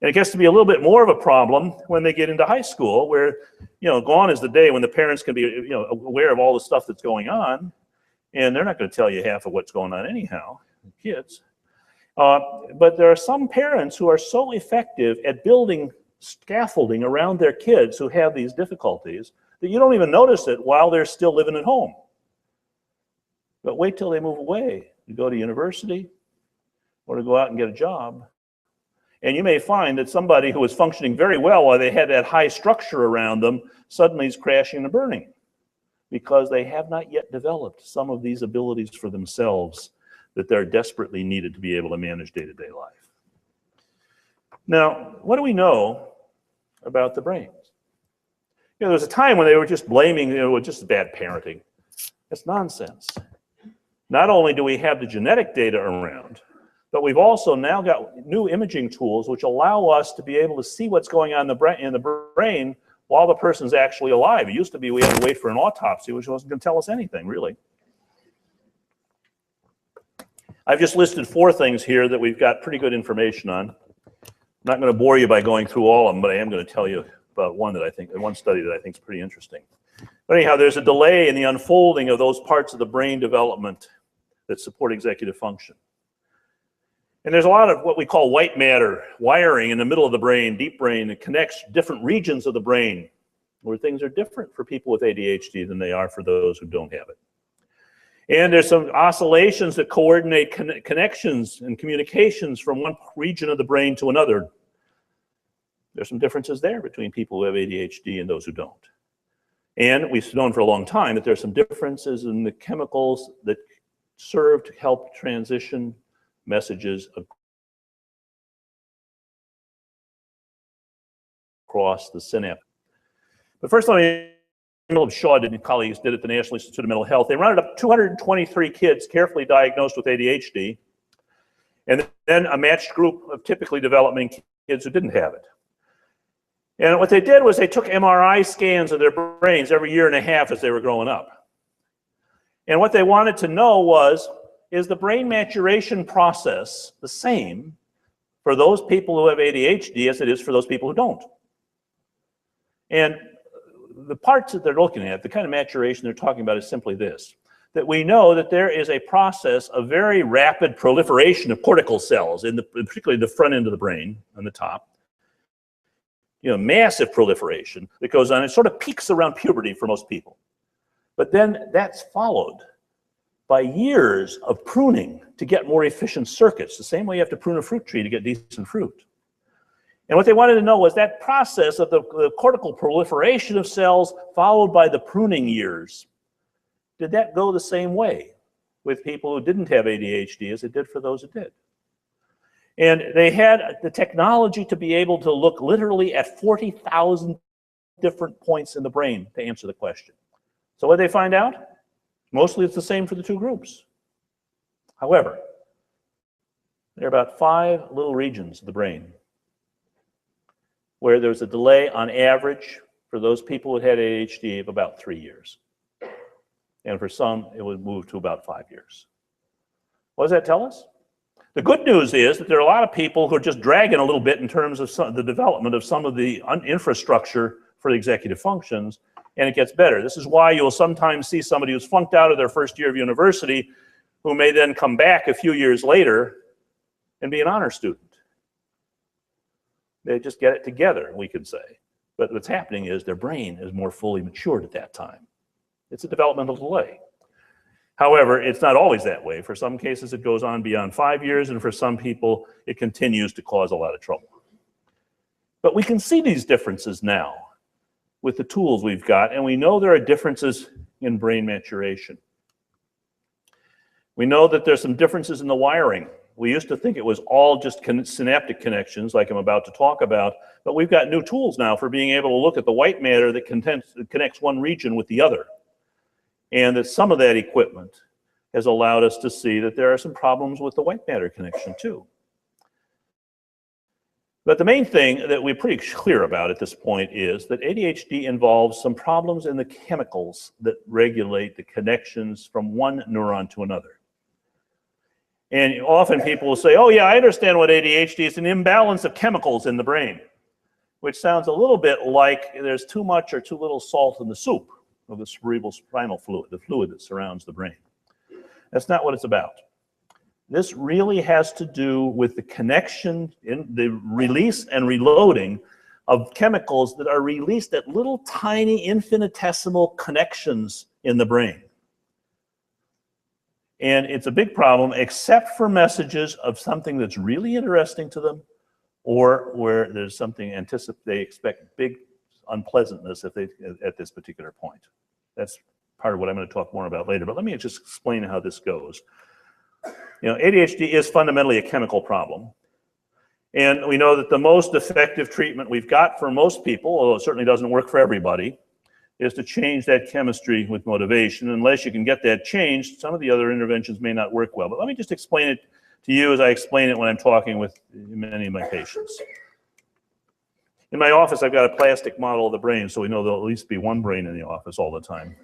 And it gets to be a little bit more of a problem when they get into high school, where, gone is the day when the parents can be, aware of all the stuff that's going on, and they're not going to tell you half of what's going on anyhow, kids. But there are some parents who are so effective at building scaffolding around their kids who have these difficulties that you don't even notice it while they're still living at home. But wait till they move away to go to university or to go out and get a job. And you may find that somebody who was functioning very well while they had that high structure around them suddenly is crashing and burning because they have not yet developed some of these abilities for themselves that they're desperately needed to be able to manage day-to-day life. Now, what do we know about the brain? There was a time when they were just blaming, just bad parenting. That's nonsense. Not only do we have the genetic data around, but we've also now got new imaging tools which allow us to be able to see what's going on in the brain while the person's actually alive. It used to be we had to wait for an autopsy, which wasn't going to tell us anything, really. I've just listed 4 things here that we've got pretty good information on. I'm not going to bore you by going through all of them, but I am going to tell you about one study that I think is pretty interesting. But anyhow, there's a delay in the unfolding of those parts of the brain development that support executive function. And there's a lot of what we call white matter wiring in the middle of the brain, deep brain, that connects different regions of the brain where things are different for people with ADHD than they are for those who don't have it. And there's some oscillations that coordinate connections and communications from one region of the brain to another. There's some differences there between people who have ADHD and those who don't. And we've known for a long time that there's some differences in the chemicals that serve to help transition messages across the synapse. But first, let me Shaw and colleagues did at the National Institute of Mental Health. They rounded up 223 kids carefully diagnosed with ADHD, and then a matched group of typically developing kids who didn't have it. And what they did was they took MRI scans of their brains every year and a half as they were growing up. And what they wanted to know was, is the brain maturation process the same for those people who have ADHD as it is for those people who don't? And the parts that they're looking at, the kind of maturation they're talking about is simply this, that we know that there is a process of very rapid proliferation of cortical cells, particularly the front end of the brain on the top. Massive proliferation that goes on. It sort of peaks around puberty for most people. But then that's followed by years of pruning to get more efficient circuits, the same way you have to prune a fruit tree to get decent fruit. And what they wanted to know was that process of the cortical proliferation of cells followed by the pruning years. Did that go the same way with people who didn't have ADHD as it did for those who did? And they had the technology to be able to look literally at 40,000 different points in the brain to answer the question. So what did they find out? Mostly it's the same for the 2 groups. However, there are about 5 little regions of the brain where there's a delay on average for those people who had ADHD of about 3 years. And for some, it would move to about 5 years. What does that tell us? The good news is that there are a lot of people who are just dragging a little bit in terms of the development of some of the infrastructure for the executive functions, and it gets better. This is why you'll sometimes see somebody who's flunked out of their first year of university who may then come back a few years later and be an honor student. They just get it together, we could say. But what's happening is their brain is more fully matured at that time. It's a developmental delay. However, it's not always that way. For some cases, it goes on beyond 5 years, and for some people, it continues to cause a lot of trouble. But we can see these differences now with the tools we've got, and we know there are differences in brain maturation. We know that there's some differences in the wiring. We used to think it was all just synaptic connections, like I'm about to talk about, but we've got new tools now for being able to look at the white matter that connects one region with the other. And that some of that equipment has allowed us to see that there are some problems with the white matter connection too. But the main thing that we're pretty clear about at this point is that ADHD involves some problems in the chemicals that regulate the connections from one neuron to another. And often people will say, oh yeah, I understand what ADHD is, an imbalance of chemicals in the brain, which sounds a little bit like there's too much or too little salt in the soup of the cerebral spinal fluid, the fluid that surrounds the brain. That's not what it's about. This really has to do with the connection in the release and reloading of chemicals that are released at little tiny infinitesimal connections in the brain. And it's a big problem except for messages of something that's really interesting to them or where there's something they expect big unpleasantness at this particular point. That's part of what I'm going to talk more about later, but let me just explain how this goes. You know, ADHD is fundamentally a chemical problem. And we know that the most effective treatment we've got for most people, although it certainly doesn't work for everybody, is to change that chemistry with motivation. Unless you can get that changed, some of the other interventions may not work well. But let me just explain it to you as I explain it when I'm talking with many of my patients. In my office, I've got a plastic model of the brain, so we know there'll at least be one brain in the office all the time.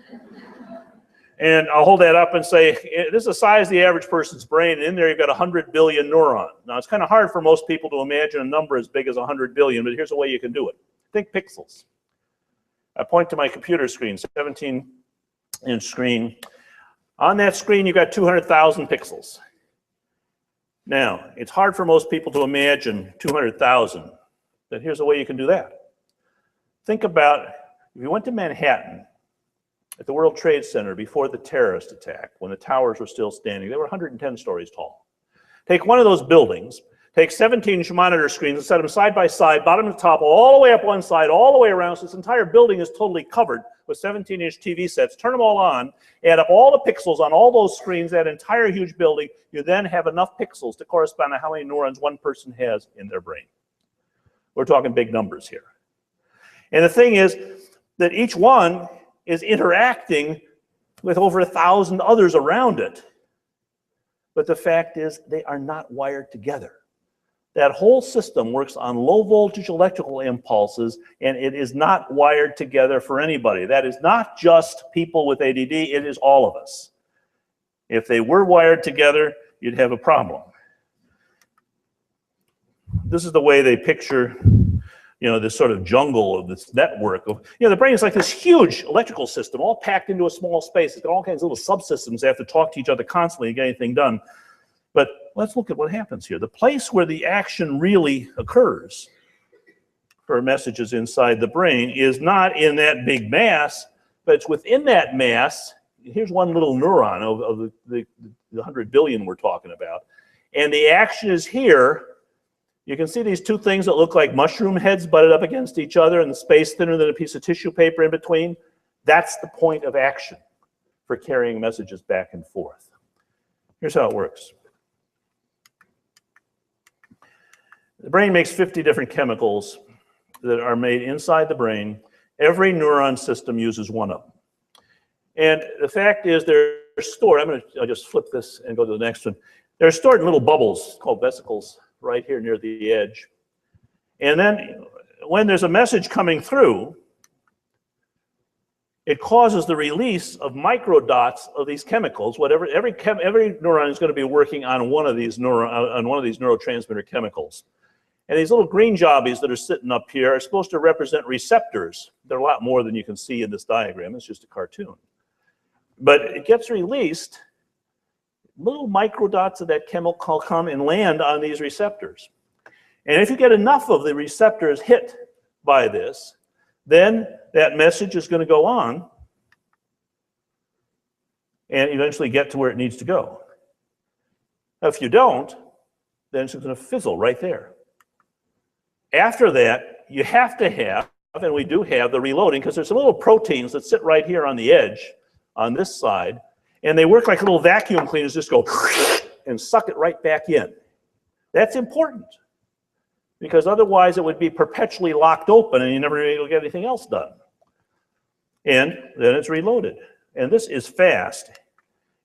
And I'll hold that up and say, this is the size of the average person's brain, and in there you've got 100 billion neurons. Now, it's kind of hard for most people to imagine a number as big as 100 billion, but here's a way you can do it. Think pixels. I point to my computer screen, 17-inch screen. On that screen, you've got 200,000 pixels. Now, it's hard for most people to imagine 200,000, but here's a way you can do that. Think about if you went to Manhattan at the World Trade Center before the terrorist attack, when the towers were still standing. They were 110 stories tall. Take one of those buildings, take 17-inch monitor screens and set them side by side, bottom to top, all the way up one side, all the way around, so this entire building is totally covered with 17-inch TV sets. Turn them all on, add up all the pixels on all those screens, that entire huge building. You then have enough pixels to correspond to how many neurons one person has in their brain. We're talking big numbers here. And the thing is that each one is interacting with over 1,000 others around it. But the fact is, they are not wired together. That whole system works on low voltage electrical impulses, and it is not wired together for anybody. That is not just people with ADD, it is all of us. If they were wired together, you'd have a problem. This is the way they picture, you know, this sort of jungle of this network of, you know, the brain is like this huge electrical system all packed into a small space. It's got all kinds of little subsystems that have to talk to each other constantly to get anything done. But let's look at what happens here. The place where the action really occurs for messages inside the brain is not in that big mass, but it's within that mass. Here's one little neuron of the 100 billion we're talking about. And the action is here. You can see these two things that look like mushroom heads butted up against each other and the space thinner than a piece of tissue paper in between. That's the point of action for carrying messages back and forth. Here's how it works. The brain makes 50 different chemicals that are made inside the brain. Every neuron system uses one of them. And the fact is they're stored, I'll just flip this and go to the next one. They're stored in little bubbles called vesicles right here near the edge. And then when there's a message coming through, it causes the release of microdots of these chemicals. Every neuron is going to be working on one of these neurotransmitter chemicals. And these little green jobbies that are sitting up here are supposed to represent receptors. They're a lot more than you can see in this diagram. It's just a cartoon. But it gets released. Little microdots of that chemical come and land on these receptors. And if you get enough of the receptors hit by this, then that message is going to go on and eventually get to where it needs to go. Now, if you don't, then it's going to fizzle right there. After that, you have to have, and we do have, the reloading, because there's some little proteins that sit right here on the edge on this side, and they work like little vacuum cleaners, just go and suck it right back in. That's important, because otherwise it would be perpetually locked open and you never be able to get anything else done. And then it's reloaded. And this is fast.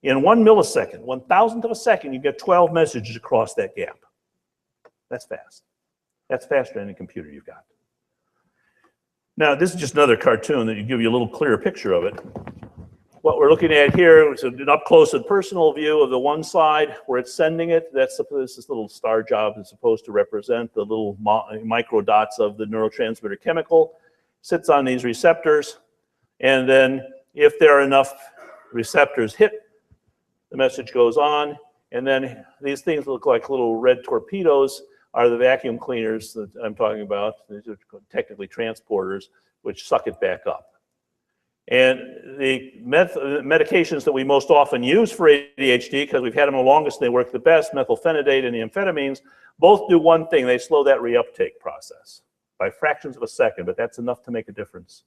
In 1 millisecond, 1,000th of a second, you get 12 messages across that gap. That's fast. That's faster than any computer you've got. Now, this is just another cartoon that give you a little clearer picture of it. What we're looking at here is an up-close and personal view of the one side where it's sending it. This little star job is supposed to represent the little microdots of the neurotransmitter chemical. Sits on these receptors, and then if there are enough receptors hit, the message goes on, and then these things look like little red torpedoes are the vacuum cleaners that I'm talking about. These are technically transporters, which suck it back up. And the medications that we most often use for ADHD, because we've had them the longest, they work the best, methylphenidate and the amphetamines, both do one thing: they slow that reuptake process by fractions of a second, but that's enough to make a difference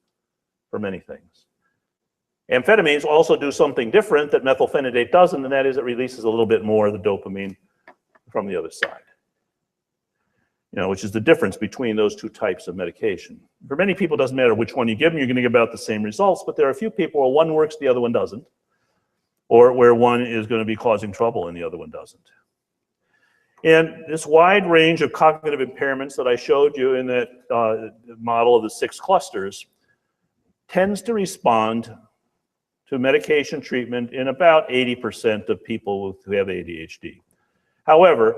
for many things. Amphetamines also do something different that methylphenidate doesn't, and that is it releases a little bit more of the dopamine from the other side. Which is the difference between those two types of medication. For many people, it doesn't matter which one you give them, you're going to get about the same results, but there are a few people where one works, the other one doesn't, or where one is going to be causing trouble and the other one doesn't. And this wide range of cognitive impairments that I showed you in that model of the 6 clusters tends to respond to medication treatment in about 80% of people who have ADHD. However,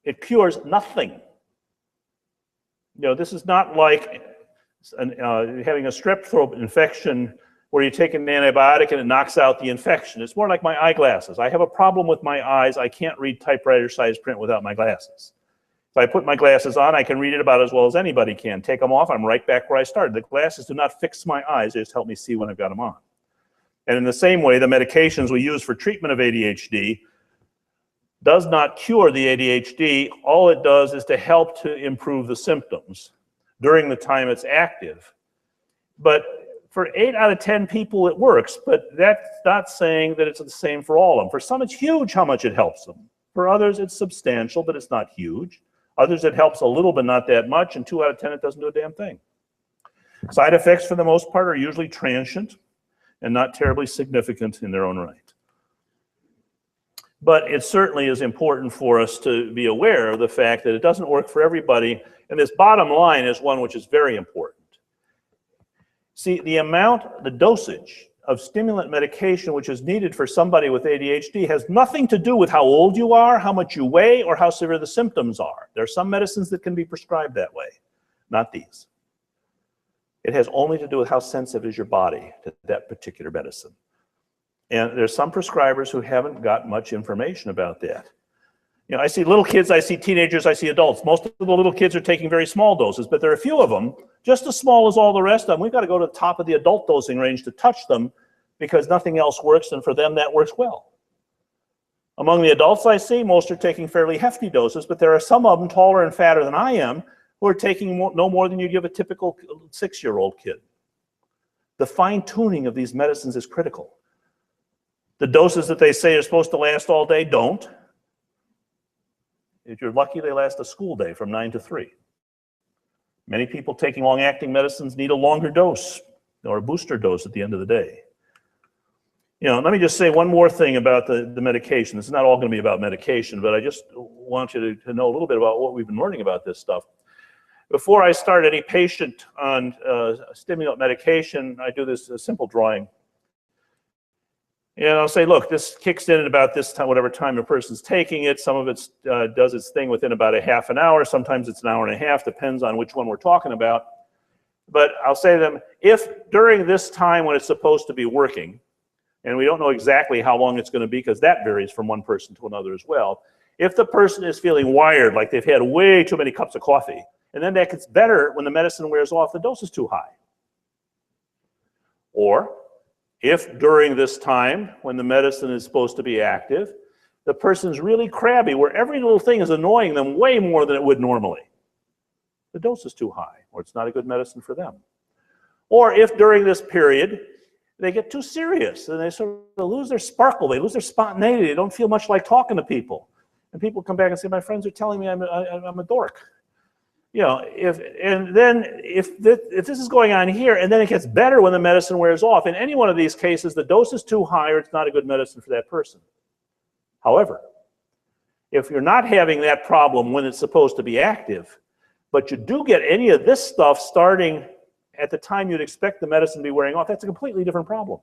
it cures nothing. This is not like having a strep throat infection where you take an antibiotic and it knocks out the infection. It's more like my eyeglasses. I have a problem with my eyes. I can't read typewriter-sized print without my glasses. If I put my glasses on, I can read it about as well as anybody can. Take them off, I'm right back where I started. The glasses do not fix my eyes. They just help me see when I've got them on. And in the same way, the medications we use for treatment of ADHD does not cure the ADHD. All it does is to help to improve the symptoms during the time it's active. But for 8 out of 10 people, it works, but that's not saying that it's the same for all of them. For some, it's huge how much it helps them. For others, it's substantial, but it's not huge. Others, it helps a little, but not that much, and 2 out of 10, it doesn't do a damn thing. Side effects, for the most part, are usually transient and not terribly significant in their own right. But it certainly is important for us to be aware of the fact that it doesn't work for everybody. And this bottom line is one which is very important. See, the dosage of stimulant medication which is needed for somebody with ADHD has nothing to do with how old you are, how much you weigh, or how severe the symptoms are. There are some medicines that can be prescribed that way, not these. It has only to do with how sensitive is your body to that particular medicine. And there's some prescribers who haven't got much information about that. I see little kids, I see teenagers, I see adults. Most of the little kids are taking very small doses, but there are a few of them, just as small as all the rest of them. We've got to go to the top of the adult dosing range to touch them because nothing else works, and for them that works well. Among the adults I see, most are taking fairly hefty doses, but there are some of them taller and fatter than I am who are taking no more than you give a typical 6-year-old kid. The fine-tuning of these medicines is critical. The doses that they say are supposed to last all day don't. If you're lucky, they last a school day from 9 to 3. Many people taking long-acting medicines need a longer dose or a booster dose at the end of the day. Let me just say one more thing about the medication. This is not all going to be about medication, but I just want you to know a little bit about what we've been learning about this stuff. Before I start any patient on stimulant medication, I do this simple drawing. And I'll say, look, this kicks in at about this time, whatever time a person's taking it. Some of it does its thing within about a half an hour. Sometimes it's an hour and a half, depends on which one we're talking about. But I'll say to them, if during this time when it's supposed to be working, and we don't know exactly how long it's going to be because that varies from one person to another as well, if the person is feeling wired, like they've had way too many cups of coffee, and then that gets better when the medicine wears off, the dose is too high. Or if during this time when the medicine is supposed to be active, the person's really crabby where every little thing is annoying them way more than it would normally, the dose is too high, or it's not a good medicine for them. Or if during this period they get too serious and they sort of lose their sparkle, they lose their spontaneity, they don't feel much like talking to people. And people come back and say, my friends are telling me I'm a dork. You know, if this is going on here and then it gets better when the medicine wears off, in any one of these cases, the dose is too high or it's not a good medicine for that person. However, if you're not having that problem when it's supposed to be active, but you do get any of this stuff starting at the time you'd expect the medicine to be wearing off, that's a completely different problem.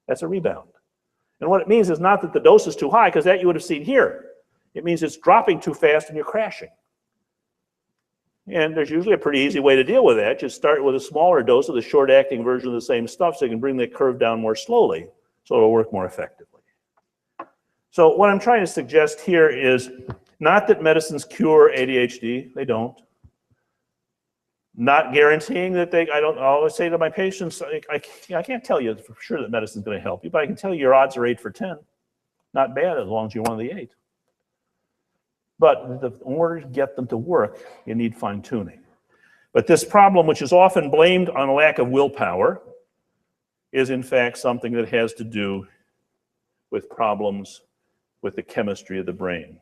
That's a rebound. And what it means is not that the dose is too high, because that you would have seen here. It means it's dropping too fast and you're crashing. And there's usually a pretty easy way to deal with that. Just start with a smaller dose of the short-acting version of the same stuff so you can bring the curve down more slowly so it'll work more effectively. So what I'm trying to suggest here is not that medicines cure ADHD. They don't. Not guaranteeing that I always say to my patients, I can't tell you for sure that medicine's going to help you, but I can tell you your odds are 8 for 10. Not bad as long as you're one of the 8. But in order to get them to work, you need fine-tuning. But this problem, which is often blamed on a lack of willpower, is in fact something that has to do with problems with the chemistry of the brain,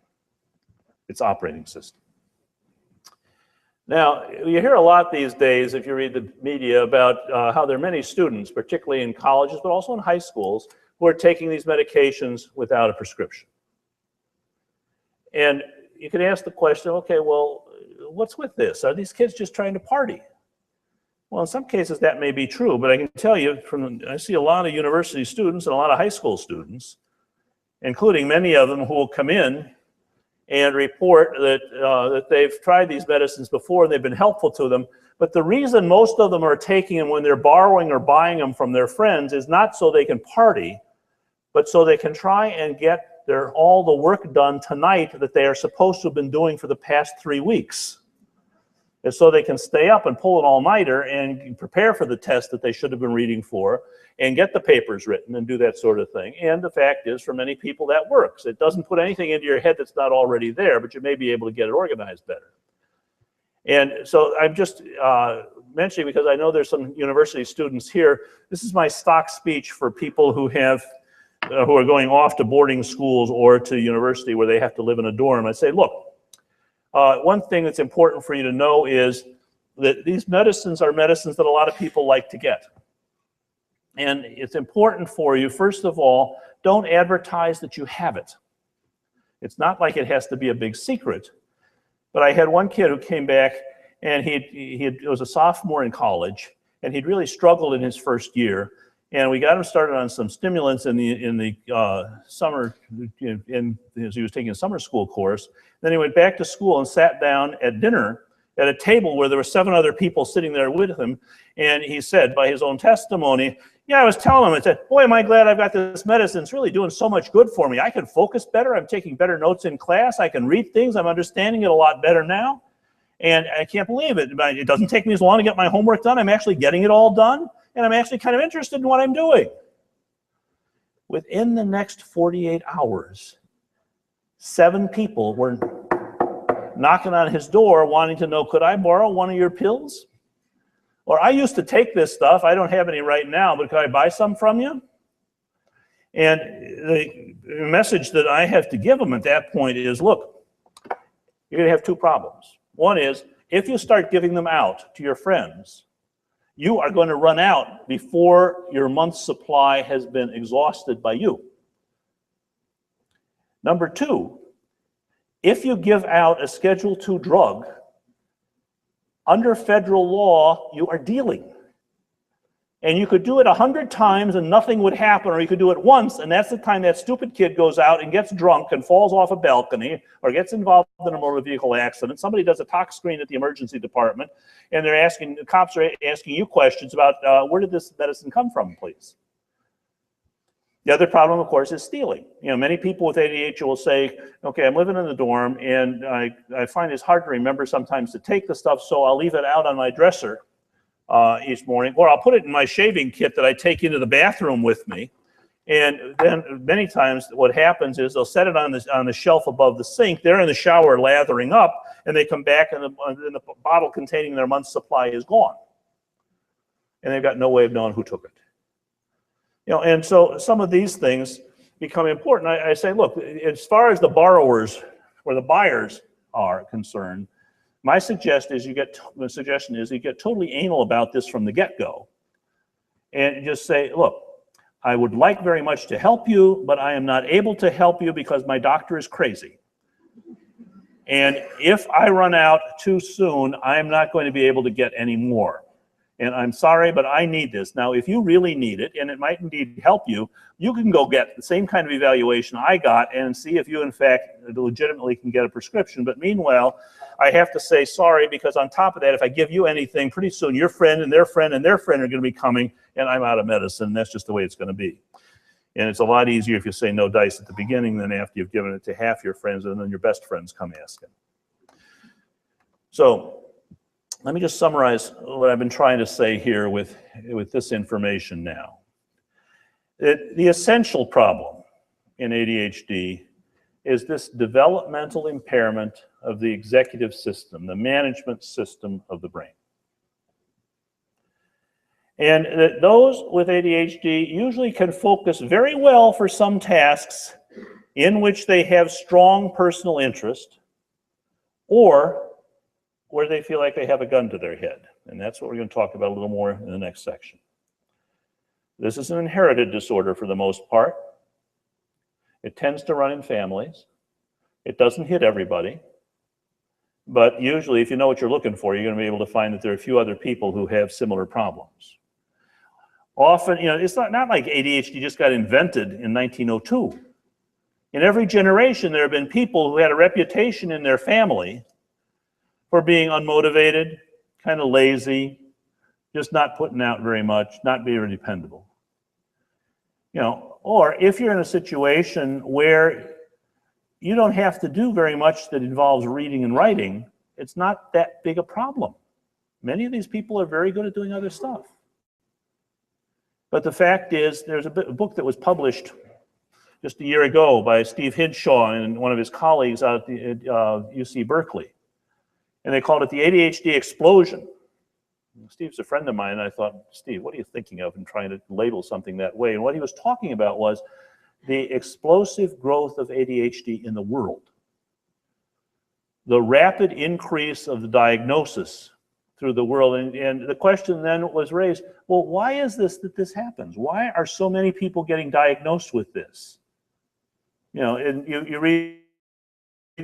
its operating system. Now, you hear a lot these days, if you read the media, about how there are many students, particularly in colleges, but also in high schools, who are taking these medications without a prescription. And you can ask the question, okay, well, what's with this? Are these kids just trying to party? Well, in some cases that may be true, but I can tell you, I see a lot of university students and a lot of high school students, including many of them who will come in and report that they've tried these medicines before and they've been helpful to them. But the reason most of them are taking them when they're borrowing or buying them from their friends is not so they can party, but so they can try and get all the work done tonight that they are supposed to have been doing for the past 3 weeks. And so they can stay up and pull an all-nighter and prepare for the test that they should have been reading for and get the papers written and do that sort of thing. And the fact is, for many people, that works. It doesn't put anything into your head that's not already there, but you may be able to get it organized better. And so I'm just mentioning, because I know there's some university students here, this is my stock speech for people who have who are going off to boarding schools or to university where they have to live in a dorm. I say, look, one thing that's important for you to know is that these medicines are medicines that a lot of people like to get. And it's important for you, first of all, don't advertise that you have it. It's not like it has to be a big secret. But I had one kid who came back, and he was a sophomore in college, and he'd really struggled in his first year. And we got him started on some stimulants in the summer, as he was taking a summer school course. Then he went back to school and sat down at dinner at a table where there were 7 other people sitting there with him. And he said, by his own testimony, yeah, I was telling him, I said, boy, am I glad I've got this medicine. It's really doing so much good for me. I can focus better. I'm taking better notes in class. I can read things. I'm understanding it a lot better now. And I can't believe it. It doesn't take me as long to get my homework done. I'm actually getting it all done. And I'm actually kind of interested in what I'm doing. Within the next 48 hours, 7 people were knocking on his door wanting to know, could I borrow one of your pills? Or I used to take this stuff. I don't have any right now, but could I buy some from you? And the message that I have to give them at that point is, look, you're going to have 2 problems. One is, if you start giving them out to your friends, you are going to run out before your month's supply has been exhausted by you. Number 2, if you give out a Schedule II drug under federal law, you are dealing. And you could do it 100 times and nothing would happen, or you could do it once, and that's the time that stupid kid goes out and gets drunk and falls off a balcony or gets involved in a motor vehicle accident. Somebody does a tox screen at the emergency department, and the cops are asking you questions about where did this medicine come from, please? The other problem, of course, is stealing. Many people with ADHD will say, okay, I'm living in the dorm, and I find it's hard to remember sometimes to take the stuff, so I'll leave it out on my dresser each morning, or I'll put it in my shaving kit that I take into the bathroom with me. And then many times what happens is they'll set it on the shelf above the sink. They're in the shower lathering up, and they come back and the bottle containing their month's supply is gone. And they've got no way of knowing who took it. And so some of these things become important. I say, look, as far as the borrowers or the buyers are concerned, my suggestion is you get totally anal about this from the get-go and just say, look, I would like very much to help you, but I am not able to help you because my doctor is crazy. And if I run out too soon, I'm not going to be able to get any more. And I'm sorry, but I need this. Now, if you really need it, and it might indeed help you, you can go get the same kind of evaluation I got and see if you, in fact, legitimately can get a prescription. But meanwhile, I have to say sorry, because on top of that, if I give you anything, pretty soon your friend and their friend and their friend are going to be coming, and I'm out of medicine. That's just the way it's going to be. And it's a lot easier if you say no dice at the beginning than after you've given it to half your friends and then your best friends come asking. So let me just summarize what I've been trying to say here with this information now. The essential problem in ADHD is this developmental impairment of the executive system, the management system of the brain. And that those with ADHD usually can focus very well for some tasks in which they have strong personal interest, or where they feel like they have a gun to their head. And that's what we're going to talk about a little more in the next section. This is an inherited disorder for the most part. It tends to run in families. It doesn't hit everybody. But usually, if you know what you're looking for, you're going to be able to find that there are a few other people who have similar problems. Often, it's not like ADHD just got invented in 1902. In every generation, there have been people who had a reputation in their family for being unmotivated, kind of lazy, just not putting out very much, not very dependable. Or if you're in a situation where you don't have to do very much that involves reading and writing, it's not that big a problem. Many of these people are very good at doing other stuff. But the fact is, there's a book that was published just a year ago by Steve Hinshaw and one of his colleagues out at UC Berkeley. And they called it the ADHD explosion. Steve's a friend of mine, and I thought, Steve, what are you thinking of in trying to label something that way? And what he was talking about was the explosive growth of ADHD in the world. The rapid increase of the diagnosis through the world. And the question then was raised, well, why is this that this happens? Why are so many people getting diagnosed with this? And you read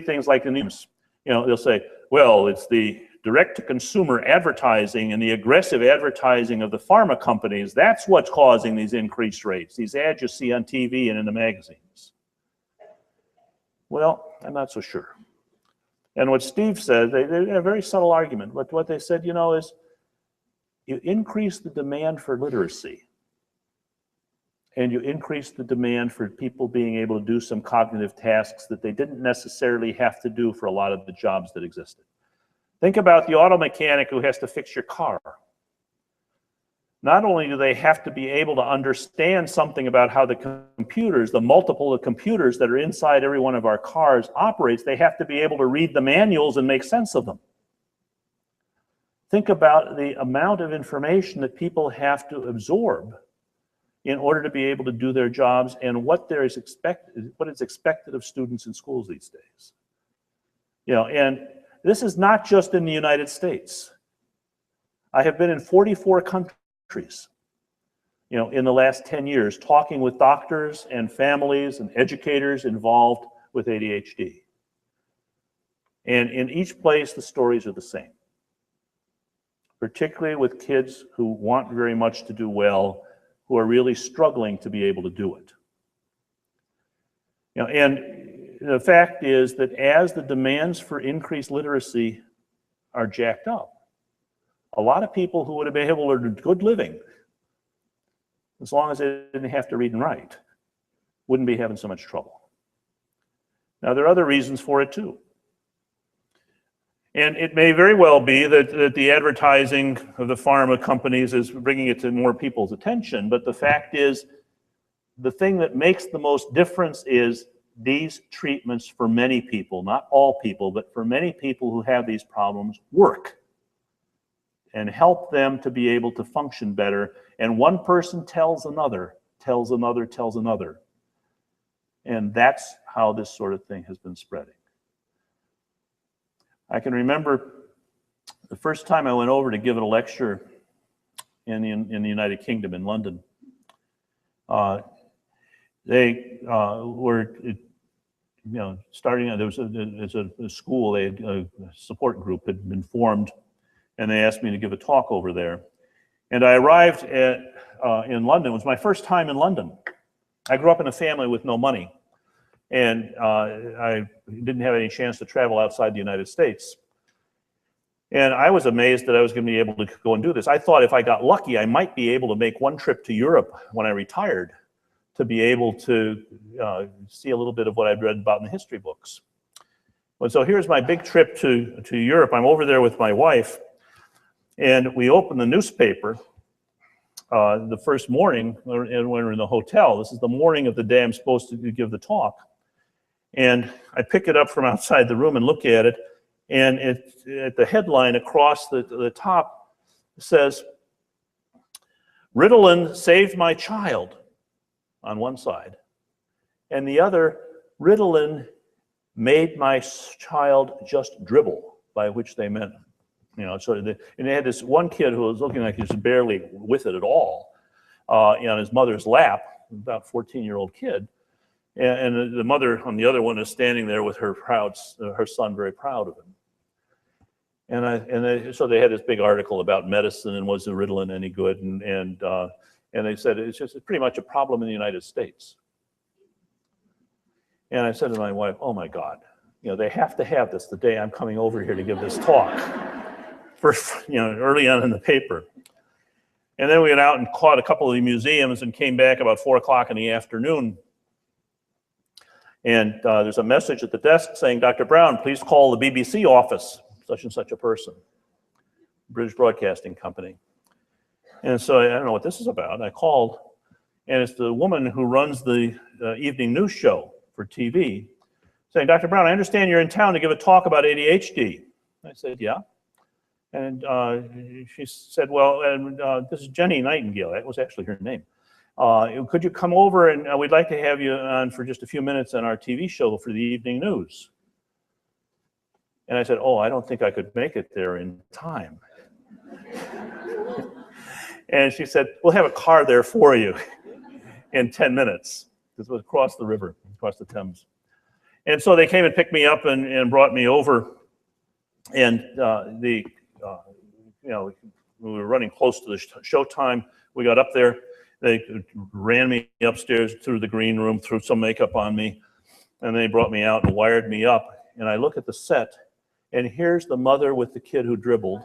things like the news. They'll say, well, it's the direct-to-consumer advertising and the aggressive advertising of the pharma companies. That's what's causing these increased rates, these ads you see on TV and in the magazines. Well, I'm not so sure. And what Steve said, they had a very subtle argument. But what they said, is you increase the demand for literacy, and you increase the demand for people being able to do some cognitive tasks that they didn't necessarily have to do for a lot of the jobs that existed. Think about the auto mechanic who has to fix your car. Not only do they have to be able to understand something about how the computers, the multiple of computers that are inside every one of our cars operates, they have to be able to read the manuals and make sense of them. Think about the amount of information that people have to absorb in order to be able to do their jobs, and what is expected of students in schools these days. And this is not just in the United States. I have been in 44 countries, in the last 10 years, talking with doctors and families and educators involved with ADHD. And in each place, the stories are the same. particularly with kids who want very much to do well, who are really struggling to be able to do it. And the fact is that as the demands for increased literacy are jacked up, a lot of people who would have been able to earn a good living, as long as they didn't have to read and write, wouldn't be having so much trouble. Now, there are other reasons for it too. And it may very well be that the advertising of the pharma companies is bringing it to more people's attention, but the fact is, the thing that makes the most difference is these treatments for many people, not all people, but for many people who have these problems, work and help them to be able to function better. And one person tells another, tells another, tells another. And that's how this sort of thing has been spreading. I can remember the first time I went over to give a lecture in the United Kingdom, in London. They were, starting, there was a school, a support group had been formed, and they asked me to give a talk over there. And I arrived in London. It was my first time in London. I grew up in a family with no money, and I didn't have any chance to travel outside the United States. And I was amazed that I was going to be able to go and do this. I thought if I got lucky, I might be able to make one trip to Europe when I retired to be able to see a little bit of what I'd read about in the history books. And so here's my big trip to Europe. I'm over there with my wife, and we open the newspaper the first morning, and we're in the hotel. This is the morning of the day I'm supposed to give the talk. And I pick it up from outside the room and look at it, and at the headline across the top says, "Ritalin saved my child," on one side, and the other, "Ritalin made my child just dribble," by which they meant, and they had this one kid who was looking like he was barely with it at all, on his mother's lap, about 14-year-old kid. And the mother on the other one is standing there with her son, very proud of him. So they had this big article about medicine and was the Ritalin any good? And they said it's pretty much a problem in the United States. And I said to my wife, "Oh my God, they have to have this the day I'm coming over here to give this talk." First, early on in the paper. And then we went out and caught a couple of the museums and came back about 4 o'clock in the afternoon. And there's a message at the desk saying, "Dr. Brown, please call the BBC office, such and such a person, British Broadcasting Company." And so I don't know what this is about. I called, and it's the woman who runs the evening news show for TV, saying, "Dr. Brown, I understand you're in town to give a talk about ADHD. I said, "Yeah." And she said, "Well, this is Jenny Nightingale." That was actually her name. "Could you come over, and we'd like to have you on for just a few minutes on our TV show for the evening news." And I said, "Oh, I don't think I could make it there in time." And she said, "We'll have a car there for you in 10 minutes. This was across the river, across the Thames. And so they came and picked me up and brought me over. And we were running close to the show time. We got up there. They ran me upstairs through the green room, threw some makeup on me, and they brought me out and wired me up. And I look at the set, and here's the mother with the kid who dribbled.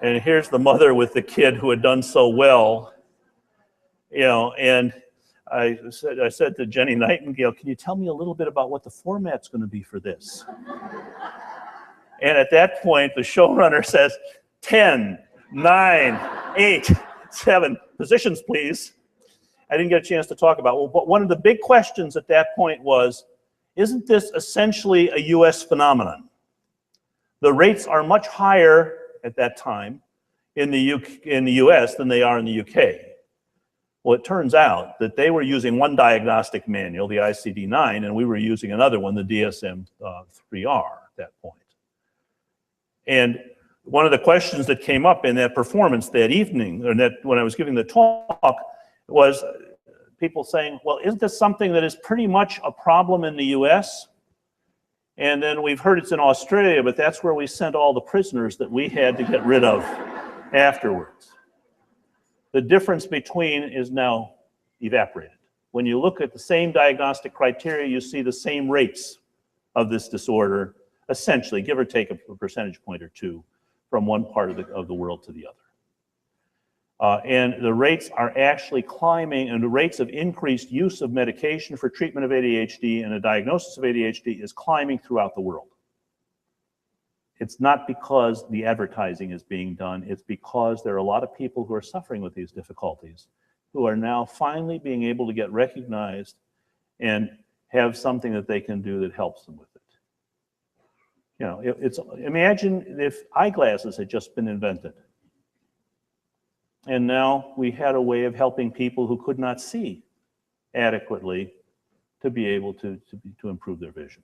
And here's the mother with the kid who had done so well. And I said to Jenny Nightingale, "Can you tell me a little bit about what the format's going to be for this?" And at that point, the showrunner says, 10, 9, 8, 7, positions, please. I didn't get a chance to talk about it. But one of the big questions at that point was, isn't this essentially a US phenomenon? The rates are much higher at that time in the US than they are in the UK. Well, it turns out that they were using one diagnostic manual, the ICD-9, and we were using another one, the DSM-3R at that point. And one of the questions that came up in that performance that evening, or when I was giving the talk, was people saying, "Well, isn't this something that is pretty much a problem in the US?" And then we've heard it's in Australia, but that's where we sent all the prisoners that we had to get rid of afterwards. The difference between is now evaporated. When you look at the same diagnostic criteria, you see the same rates of this disorder, essentially, give or take a percentage point or two from one part of the world to the other. And the rates are actually climbing, and the rates of increased use of medication for treatment of ADHD and a diagnosis of ADHD is climbing throughout the world. It's not because the advertising is being done, it's because there are a lot of people who are suffering with these difficulties who are now finally being able to get recognized and have something that they can do that helps them with it. You know, imagine if eyeglasses had just been invented. And now we had a way of helping people who could not see adequately to be able to improve their vision.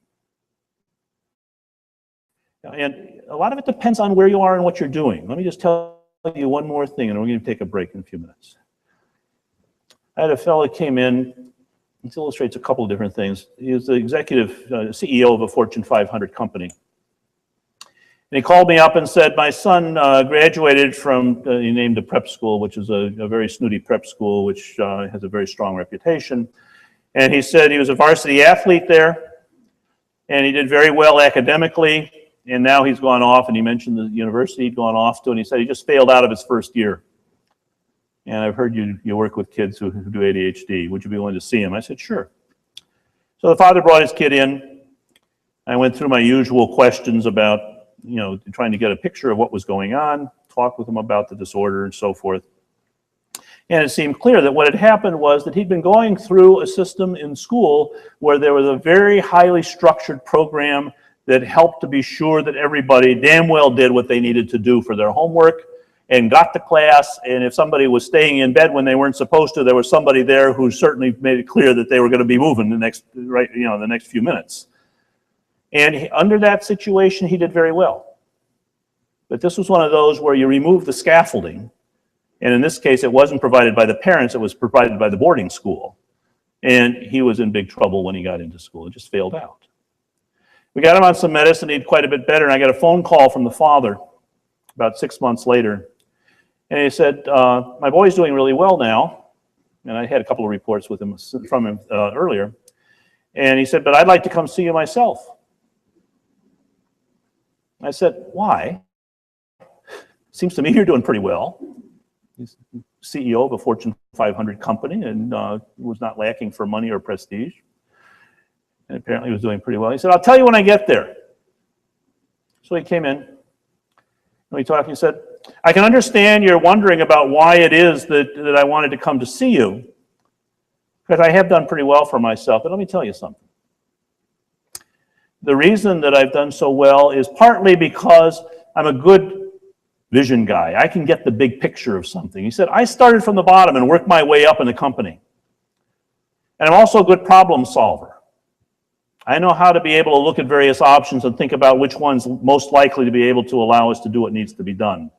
And a lot of it depends on where you are and what you're doing. Let me just tell you one more thing, and we're going to take a break in a few minutes. I had a fellow that came in. This illustrates a couple of different things. He was the executive CEO of a Fortune 500 company. And he called me up and said, my son graduated from, he named a prep school, which is a very snooty prep school, which has a very strong reputation. And he said he was a varsity athlete there, and he did very well academically. And now he's gone off, and he mentioned the university he'd gone off to, and he said he just failed out of his first year. And I've heard you work with kids who do ADHD. Would you be willing to see him? I said, sure. So the father brought his kid in. I went through my usual questions about, you know, trying to get a picture of what was going on, talk with him about the disorder and so forth. And it seemed clear that what had happened was that he'd been going through a system in school where there was a very highly structured program that helped to be sure that everybody damn well did what they needed to do for their homework and got to class. And if somebody was staying in bed when they weren't supposed to, there was somebody there who certainly made it clear that they were going to be moving the next few minutes. And under that situation, he did very well. But this was one of those where you remove the scaffolding, and in this case, it wasn't provided by the parents, it was provided by the boarding school. And he was in big trouble when he got into school. It just failed out. We got him on some medicine, he did quite a bit better, and I got a phone call from the father about 6 months later. And he said, my boy's doing really well now. And I had a couple of reports with him from him earlier. And he said, but I'd like to come see you myself. I said, why? Seems to me you're doing pretty well. He's CEO of a Fortune 500 company and was not lacking for money or prestige. And apparently he was doing pretty well. He said, I'll tell you when I get there. So he came in and we talked. He said, I can understand you're wondering about why it is that I wanted to come to see you, because I have done pretty well for myself. But let me tell you something. The reason that I've done so well is partly because I'm a good vision guy. I can get the big picture of something. He said, I started from the bottom and worked my way up in the company. And I'm also a good problem solver. I know how to be able to look at various options and think about which one's most likely to be able to allow us to do what needs to be done.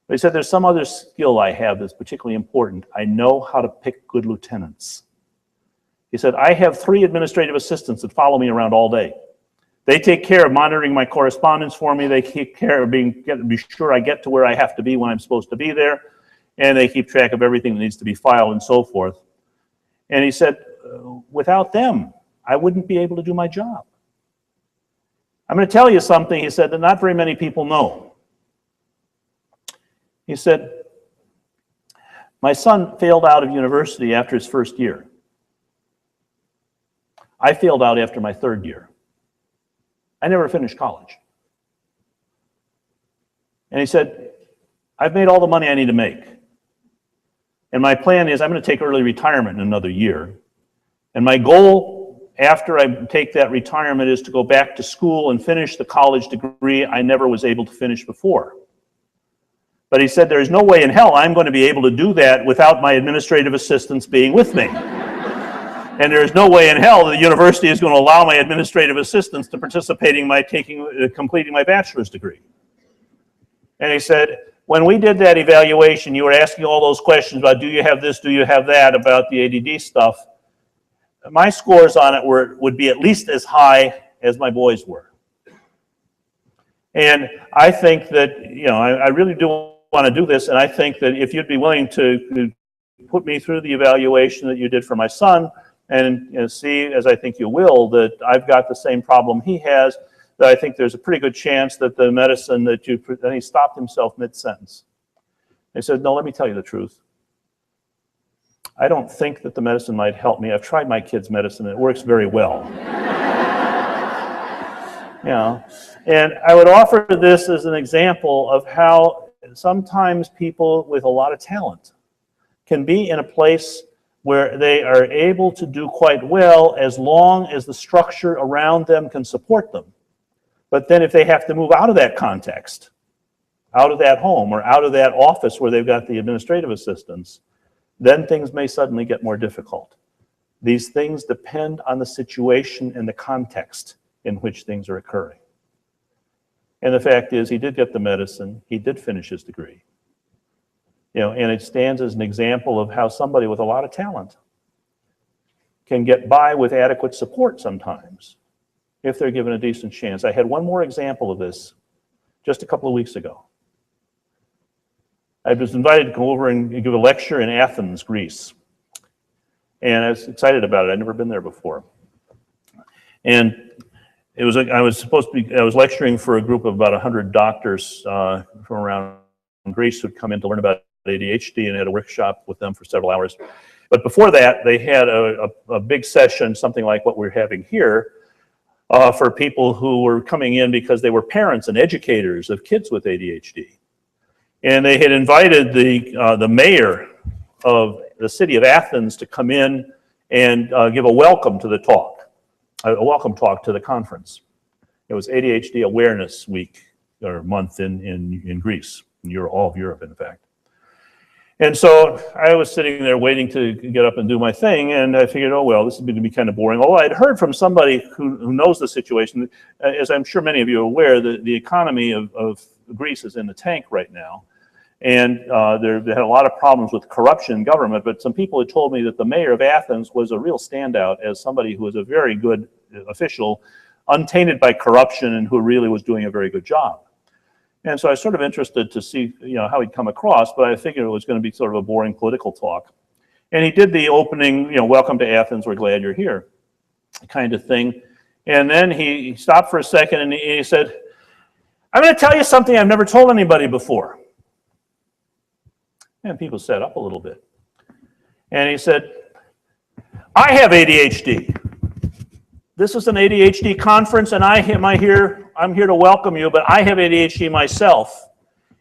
But he said, there's some other skill I have that's particularly important. I know how to pick good lieutenants. He said, I have 3 administrative assistants that follow me around all day. They take care of monitoring my correspondence for me. They take care of be sure I get to where I have to be when I'm supposed to be there. And they keep track of everything that needs to be filed and so forth. And he said, without them, I wouldn't be able to do my job. I'm going to tell you something, he said, that not very many people know. He said, my son failed out of university after his first year. I failed out after my 3rd year. I never finished college. And he said, I've made all the money I need to make. And my plan is I'm going to take early retirement in another year. And my goal after I take that retirement is to go back to school and finish the college degree I never was able to finish before. But he said, there's no way in hell I'm going to be able to do that without my administrative assistants being with me. And there's no way in hell the university is going to allow my administrative assistants to participate in my completing my bachelor's degree. And he said, when we did that evaluation, you were asking all those questions about do you have this, do you have that, about the ADD stuff. My scores on it would be at least as high as my boys were. And I think that, you know, I really do want to do this, and I think that if you'd be willing to put me through the evaluation that you did for my son, and you know, see, as I think you will, that I've got the same problem he has, that I think there's a pretty good chance that the medicine that you, and he stopped himself mid-sentence. He said, no, let me tell you the truth. I don't think that the medicine might help me. I've tried my kid's medicine, and it works very well. You know, and I would offer this as an example of how sometimes people with a lot of talent can be in a place where they are able to do quite well as long as the structure around them can support them. But then if they have to move out of that context, out of that home or out of that office where they've got the administrative assistants, then things may suddenly get more difficult. These things depend on the situation and the context in which things are occurring. And the fact is, he did get the medicine, he did finish his degree. You know, and it stands as an example of how somebody with a lot of talent can get by with adequate support sometimes, if they're given a decent chance. I had one more example of this just a couple of weeks ago. I was invited to go over and give a lecture in Athens, Greece. And I was excited about it. I'd never been there before. And it was, I was lecturing for a group of about 100 doctors from around Greece who'd come in to learn about ADHD, and had a workshop with them for several hours. But before that, they had a big session, something like what we're having here, for people who were coming in because they were parents and educators of kids with ADHD. And they had invited the mayor of the city of Athens to come in and give a welcome to the talk. A welcome talk to the conference. It was ADHD Awareness Week, or month in Greece, in all of Europe, in fact. And so I was sitting there waiting to get up and do my thing, and I figured, oh, well, this is going to be kind of boring. Although I'd heard from somebody who knows the situation, as I'm sure many of you are aware, the economy of Greece is in the tank right now. And they had a lot of problems with corruption in government, but some people had told me that the mayor of Athens was a real standout as somebody who was a very good official, untainted by corruption, and who really was doing a very good job. And so I was sort of interested to see, you know, how he'd come across, but I figured it was going to be sort of a boring political talk. And he did the opening, you know, welcome to Athens, we're glad you're here, kind of thing. And then he stopped for a second and he said, I'm going to tell you something I've never told anybody before. And people sat up a little bit. And he said, I have ADHD. This is an ADHD conference, and I'm here to welcome you, but I have ADHD myself.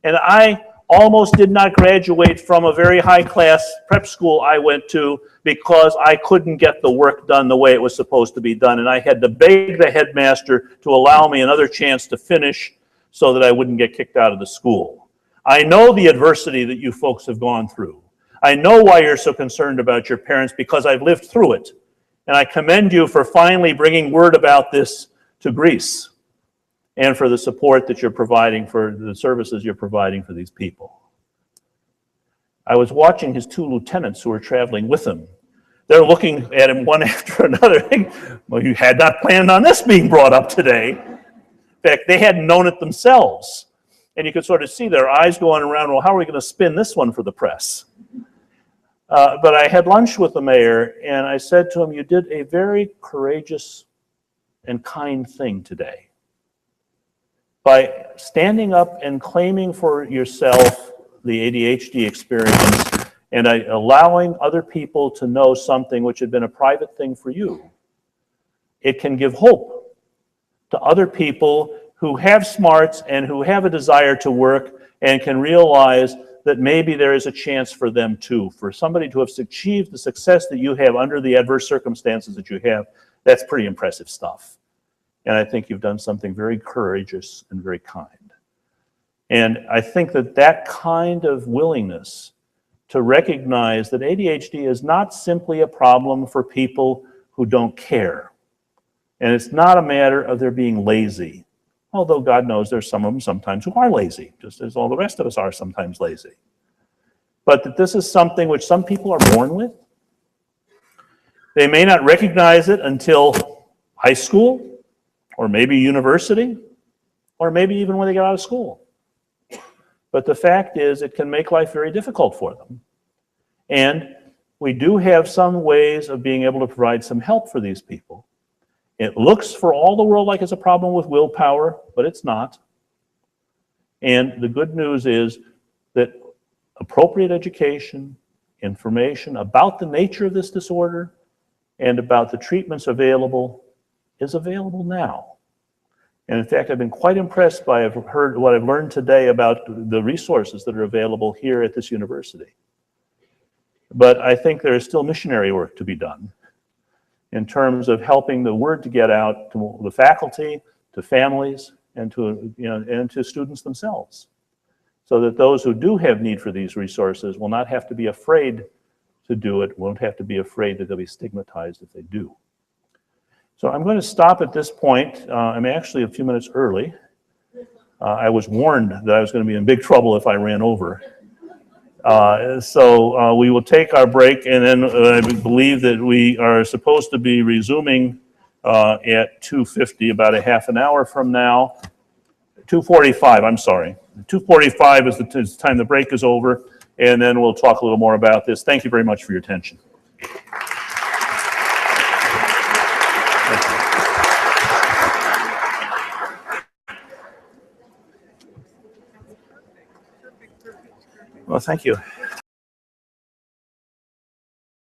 And I almost did not graduate from a very high-class prep school I went to because I couldn't get the work done the way it was supposed to be done. And I had to beg the headmaster to allow me another chance to finish so that I wouldn't get kicked out of the school. I know the adversity that you folks have gone through. I know why you're so concerned about your parents, because I've lived through it. And I commend you for finally bringing word about this to Greece, and for the support that you're providing, for the services you're providing for these people. I was watching his two lieutenants who were traveling with him. They're looking at him one after another. Well, you had not planned on this being brought up today. In fact, they hadn't known it themselves. And you could sort of see their eyes going around, well, how are we going to spin this one for the press? But I had lunch with the mayor, and I said to him, you did a very courageous and kind thing today. By standing up and claiming for yourself the ADHD experience, and allowing other people to know something which had been a private thing for you, it can give hope to other people who have smarts and who have a desire to work, and can realize that maybe there is a chance for them too. For somebody to have achieved the success that you have under the adverse circumstances that you have, that's pretty impressive stuff. And I think you've done something very courageous and very kind. And I think that that kind of willingness to recognize that ADHD is not simply a problem for people who don't care. And it's not a matter of their being lazy. Although God knows there's some of them sometimes who are lazy, just as all the rest of us are sometimes lazy. But that this is something which some people are born with. They may not recognize it until high school or maybe university, or maybe even when they get out of school. But the fact is, it can make life very difficult for them. And we do have some ways of being able to provide some help for these people. It looks for all the world like it's a problem with willpower, but it's not. And the good news is that appropriate education, information about the nature of this disorder, and about the treatments available is available now. And in fact, I've been quite impressed by what I've learned today about the resources that are available here at this university. But I think there is still missionary work to be done in terms of helping the word to get out to the faculty, to families, and to students themselves, so that those who do have need for these resources will not have to be afraid to do it, won't have to be afraid that they'll be stigmatized if they do. So I'm going to stop at this point. I'm actually a few minutes early. I was warned that I was going to be in big trouble if I ran over. So we will take our break, and then I believe that we are supposed to be resuming at 2:50, about a half an hour from now. 2:45, I'm sorry. 2:45 is the time the break is over, and then we'll talk a little more about this. Thank you very much for your attention. Well, thank you.